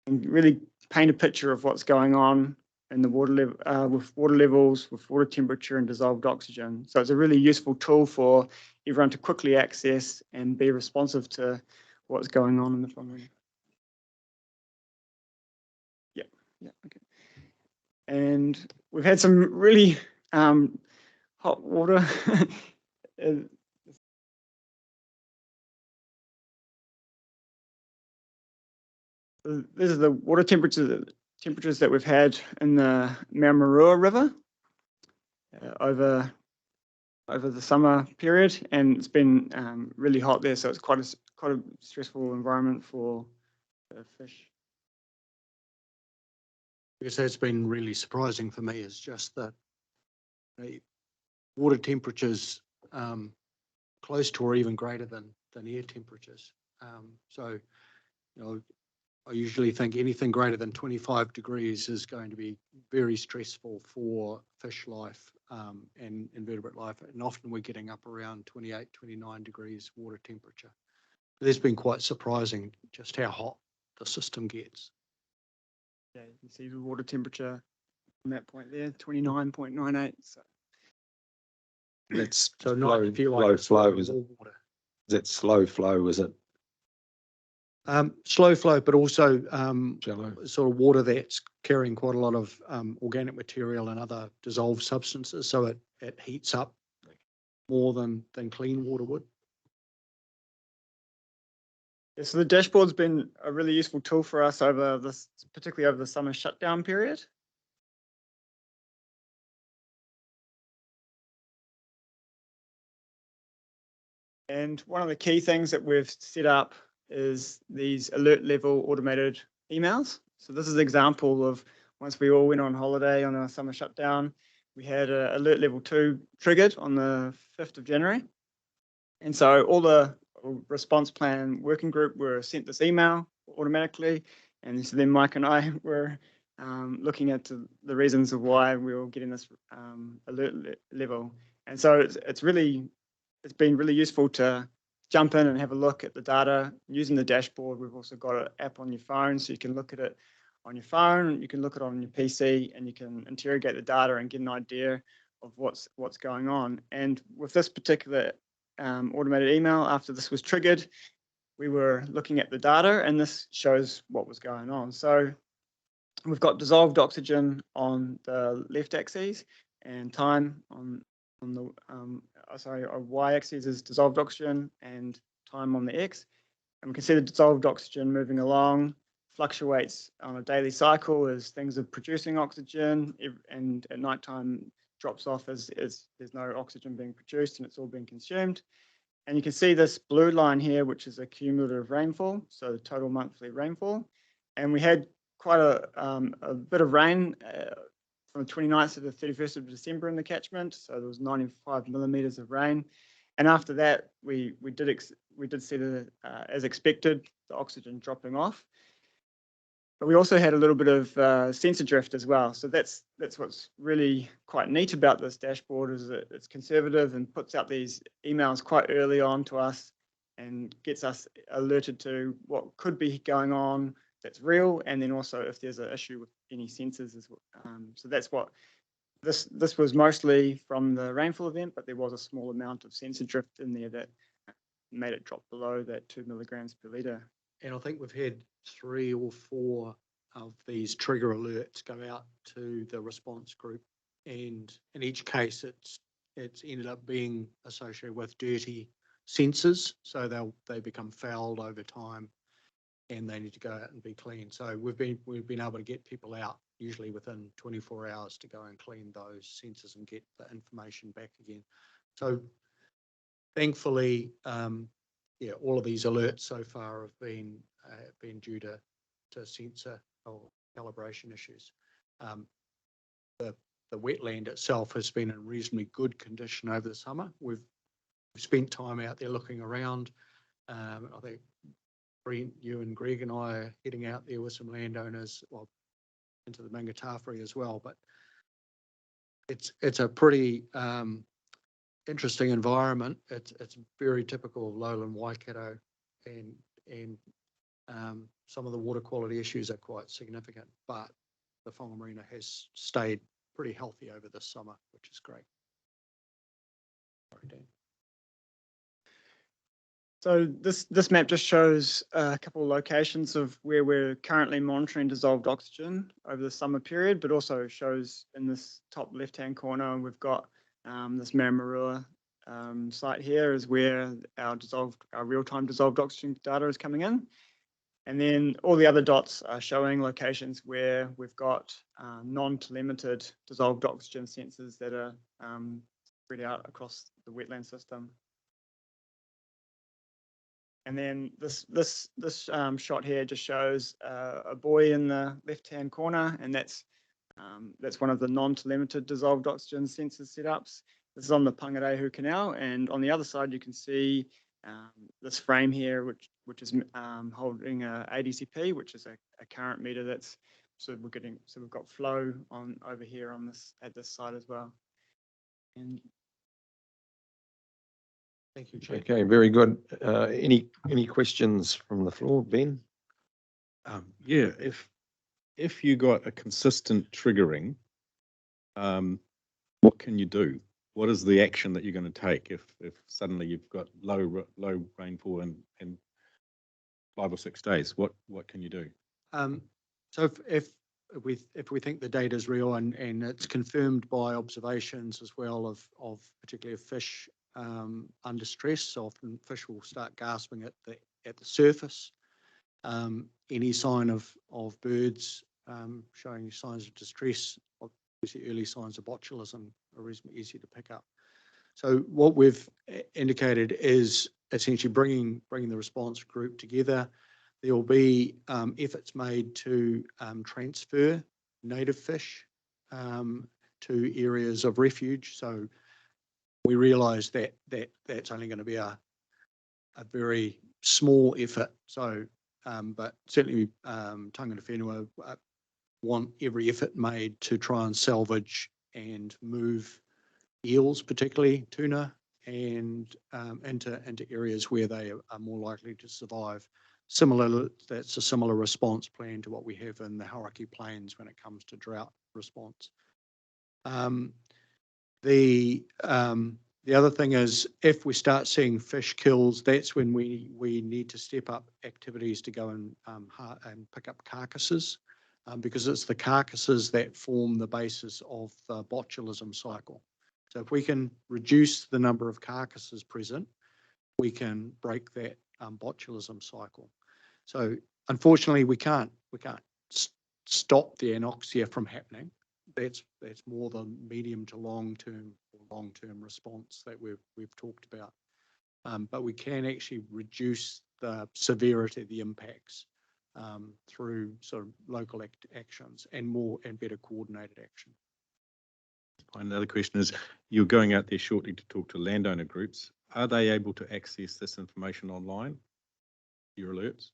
and really paint a picture of what's going on in the water level, with water levels, with water temperature and dissolved oxygen. So it's a really useful tool for everyone to quickly access and be responsive to what's going on in the Whangamarino. Yeah, okay. And we've had some really hot water. This is the water temperatures that we've had in the Maramarua River over the summer period, and it's been really hot there, so it's quite a stressful environment for the fish. I guess that's been really surprising for me, is just that water temperatures close to or even greater than air temperatures. So, I usually think anything greater than 25 degrees is going to be very stressful for fish life and invertebrate life. And often we're getting up around 28, 29 degrees water temperature. But it's been quite surprising just how hot the system gets. Yeah, you can see the water temperature on that point there, 29.98. So That's So slow, not if you slow like flow, is it? water. Is it slow flow, is it? Slow flow, but also Shallow. sort of water that's carrying quite a lot of organic material and other dissolved substances, so it heats up more than clean water would. yeah, so the dashboard's been a really useful tool for us over this, particularly over the summer shutdown period. And one of the key things that we've set up is these alert level automated emails. So this is an example of once we all went on holiday on a summer shutdown, we had a alert level 2 triggered on the 5th of January. And so all the response plan working group were sent this email automatically. And so then Mike and I were looking at the reasons of why we were getting this alert level. And so it's been really useful to jump in and have a look at the data using the dashboard. We've also got an app on your phone, so you can look at it on your phone, you can look at it on your PC, and you can interrogate the data and get an idea of what's going on. And with this particular automated email, after this was triggered, we were looking at the data, and this shows what was going on. So we've got dissolved oxygen on the left axis and time on the our y-axis is dissolved oxygen and time on the x. And we can see the dissolved oxygen moving along, fluctuates on a daily cycle as things are producing oxygen, and at nighttime drops off as there's no oxygen being produced and it's all being consumed. And you can see this blue line here, which is a cumulative rainfall, so the total monthly rainfall. And we had quite a bit of rain from the 29th to the 31st of December in the catchment. So there was 95 millimeters of rain. And after that, we did see as expected, the oxygen dropping off. But we also had a little bit of sensor drift as well. So that's what's really quite neat about this dashboard, is that it's conservative and puts out these emails quite early on to us and gets us alerted to what could be going on that's real, and then also if there's an issue with any sensors as well. So that's what this was mostly from the rainfall event, but there was a small amount of sensor drift in there that made it drop below that 2 milligrams per litre. And I think we've had 3 or 4 of these trigger alerts go out to the response group, and in each case it's ended up being associated with dirty sensors, so they become fouled over time and they need to go out and be cleaned. So we've been able to get people out usually within 24 hours to go and clean those sensors and get the information back again. So thankfully, all of these alerts so far have been due to sensor or calibration issues. The wetland itself has been in reasonably good condition over the summer. We've spent time out there looking around. I think Brent, you and Greg and I are heading out there with some landowners, well, into the Mangatawhiri as well. But it's a pretty interesting environment. It's very typical of lowland Waikato, and some of the water quality issues are quite significant, but the Whangamarino has stayed pretty healthy over this summer, which is great. Sorry, Dan. So this map just shows a couple of locations of where we're currently monitoring dissolved oxygen over the summer period, but also shows in this top left-hand corner, we've got this Maramarua site here is where our real-time dissolved oxygen data is coming in. And then all the other dots are showing locations where we've got non-telemetered dissolved oxygen sensors that are spread out across the wetland system. And then this shot here just shows a buoy in the left-hand corner, and that's one of the non-telemetered dissolved oxygen sensor setups. This is on the Pangarehu Canal, and on the other side you can see this frame here, which is holding a ADCP, which is a current meter that's we've got flow on over here on this at this side as well. And Thank you, Chair. Okay, very good. Any questions from the floor, Ben? Yeah, if you got a consistent triggering, what can you do? What is the action that you're going to take if suddenly you've got low rainfall in 5 or 6 days? What can you do? So if we think the data is real and it's confirmed by observations as well of particularly of fish under stress, so often fish will start gasping at the surface. Any sign of birds showing signs of distress, obviously early signs of botulism are reasonably easy to pick up. So what we've indicated is essentially bringing the response group together. There will be efforts made to transfer native fish to areas of refuge. So we realise that that's only going to be a very small effort. So, but certainly Tangata Whenua want every effort made to try and salvage and move eels, particularly tuna, and into areas where they are more likely to survive. That's a similar response plan to what we have in the Hauraki Plains when it comes to drought response. The other thing is, if we start seeing fish kills, that's when we need to step up activities to go and pick up carcasses, because it's the carcasses that form the basis of the botulism cycle. So if we can reduce the number of carcasses present, we can break that botulism cycle. So unfortunately, we can't stop the anoxia from happening. That's more the medium to long-term response that we've talked about. But we can actually reduce the severity of the impacts through sort of local actions and better coordinated action. Another question is, you're going out there shortly to talk to landowner groups. Are they able to access this information online, your alerts?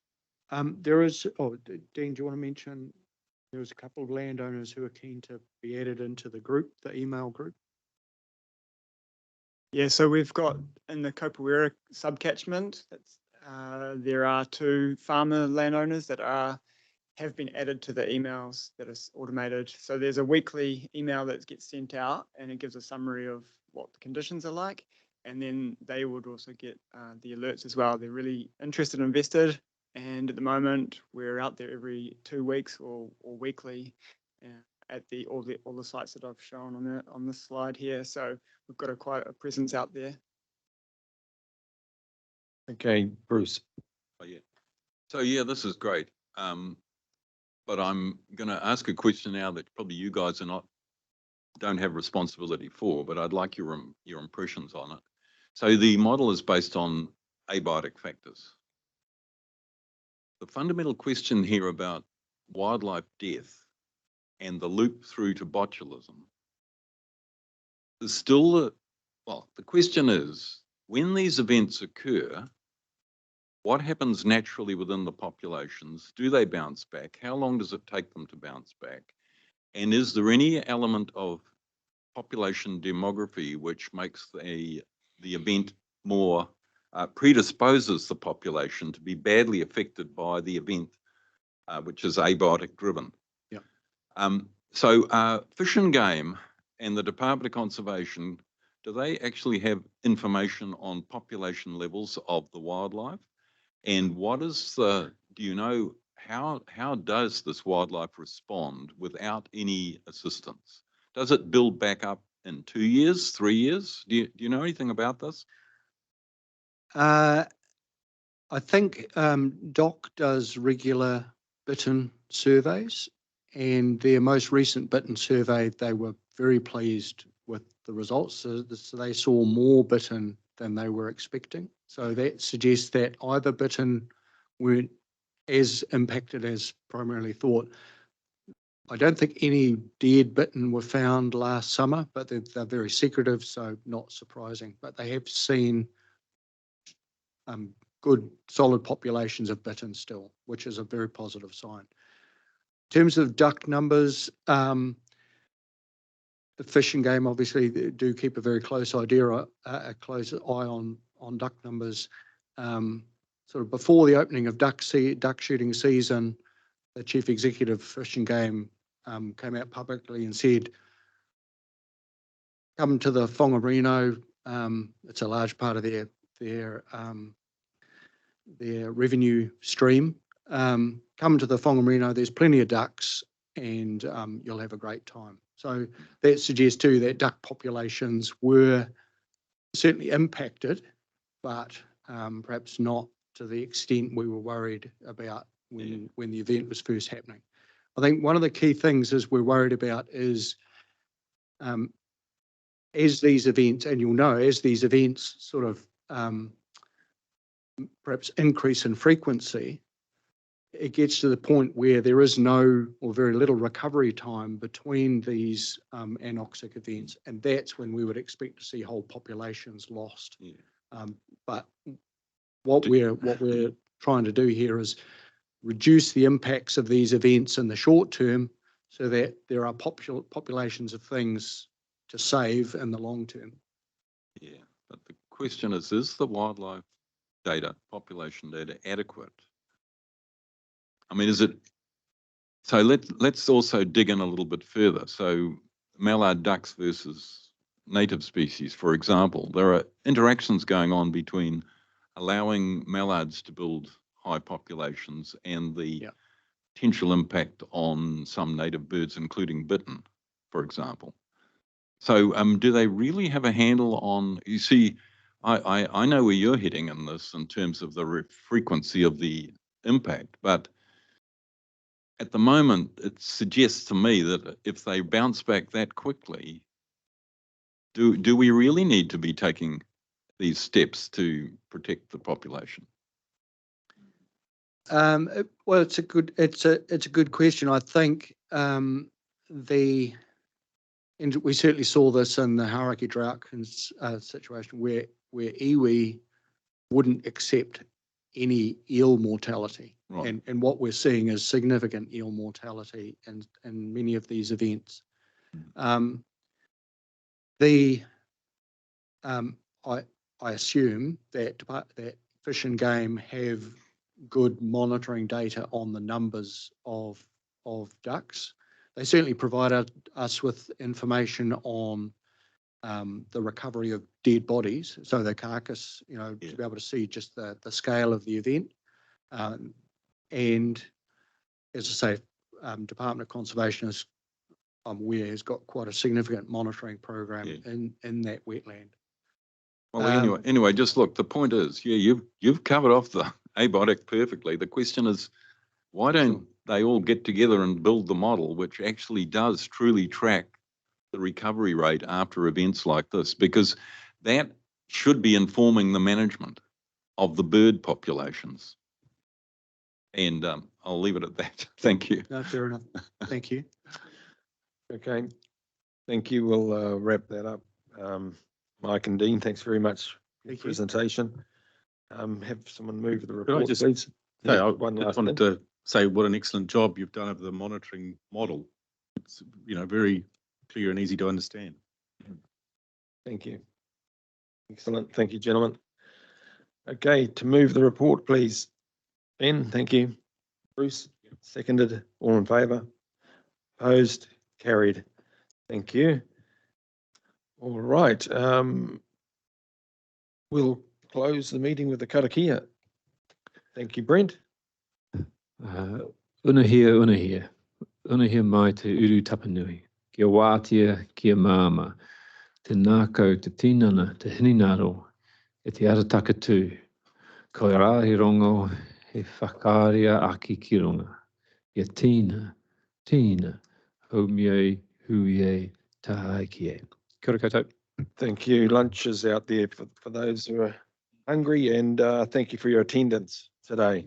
There is, Dean, do you want to mention, there was a couple of landowners who are keen to be added into the group, the email group? Yeah, so we've got in the Kopawera subcatchment, there are 2 farmer landowners that have been added to the emails that is automated. So there's a weekly email that gets sent out and it gives a summary of what the conditions are like. And then they would also get the alerts as well. They're really interested and invested. And at the moment, we're out there every 2 weeks or weekly at all the sites that I've shown on this slide here. So we've got quite a presence out there. Okay, Bruce. Oh, yeah. So yeah, this is great. But I'm going to ask a question now that probably you guys don't have responsibility for, but I'd like your impressions on it. So the model is based on abiotic factors. The fundamental question here about wildlife death and the loop through to botulism is still, the question is, when these events occur, what happens naturally within the populations? Do they bounce back? How long does it take them to bounce back? And is there any element of population demography which makes the event more predisposes the population to be badly affected by the event, which is abiotic driven? Yeah. So Fish and Game and the Department of Conservation, do they actually have information on population levels of the wildlife? And what is do you know, how does this wildlife respond without any assistance? Does it build back up in 2 years, 3 years? Do you know anything about this? I think DOC does regular bittern surveys, and their most recent bittern survey, they were very pleased with the results. So they saw more bittern than they were expecting. So that suggests that either bittern weren't as impacted as primarily thought. I don't think any dead bittern were found last summer, but they're very secretive, so not surprising. But they have seen good, solid populations of bittern still, which is a very positive sign. In terms of duck numbers, the Fish and Game obviously do keep a very close a close eye on duck numbers. Sort of before the opening of duck shooting season, the Chief Executive of Fish and Game came out publicly and said, come to the Whangamarino, it's a large part of their revenue stream. Come to the Whangamarino, there's plenty of ducks and you'll have a great time. So that suggests too that duck populations were certainly impacted, but perhaps not to the extent we were worried about when the event was first happening. I think one of the key things is we're worried about is as these events, and you'll know, as these events sort of perhaps increase in frequency, it gets to the point where there is no or very little recovery time between these anoxic events, and that's when we would expect to see whole populations lost. Yeah. But what we're trying to do here is reduce the impacts of these events in the short term so that there are populations of things to save in the long term. Yeah, but the question is the wildlife data, population data, adequate? I mean, is it? So let's also dig in a little bit further. So mallard ducks versus native species, for example, there are interactions going on between allowing mallards to build high populations and the potential impact on some native birds, including bittern, for example. So do they really have a handle on, you see, I know where you're heading in this in terms of the frequency of the impact, but at the moment, it suggests to me that if they bounce back that quickly, do we really need to be taking these steps to protect the population? Well, it's a good question. I think and we certainly saw this in the Hauraki drought situation where iwi wouldn't accept any eel mortality. Right. And what we're seeing is significant eel mortality in many of these events. I assume that Fish and Game have good monitoring data on the numbers of ducks. They certainly provided us with information on the recovery of dead bodies, so the carcass, to be able to see just the scale of the event. And as I say, Department of Conservation I'm aware, has got quite a significant monitoring program in that wetland. Well, anyway, just look, the point is, you've covered off the abiotic perfectly. The question is, why don't they all get together and build the model which actually does truly track the recovery rate after events like this? Because that should be informing the management of the bird populations. And I'll leave it at that. Thank you. No, fair enough. Thank you. Okay, thank you. We'll wrap that up. Mike and Dean, thanks very much for your Thank you. presentation. Have someone move the Could I report, just please? say, I One just last wanted thing. to say what an excellent job you've done of the monitoring model. It's, very clear and easy to understand. Thank you. Excellent. Thank you, gentlemen. Okay, to move the report, please. Ben, thank you. Bruce, seconded. All in favour? Opposed? Carried. Thank you. All right. We'll close the meeting with the karakia. Thank you, Brent. Unahia mai te uru tapanui. Kia wātia, kia māma. Te nākau, te tinana, te hininaro, e te arataka tū. Ko rahi rongo, he whakāria aki ki runga. Ia tīna, haumie, huie, tahaikie. Kia ora koutou. Thank you. Lunch is out there for those who are hungry, and thank you for your attendance today.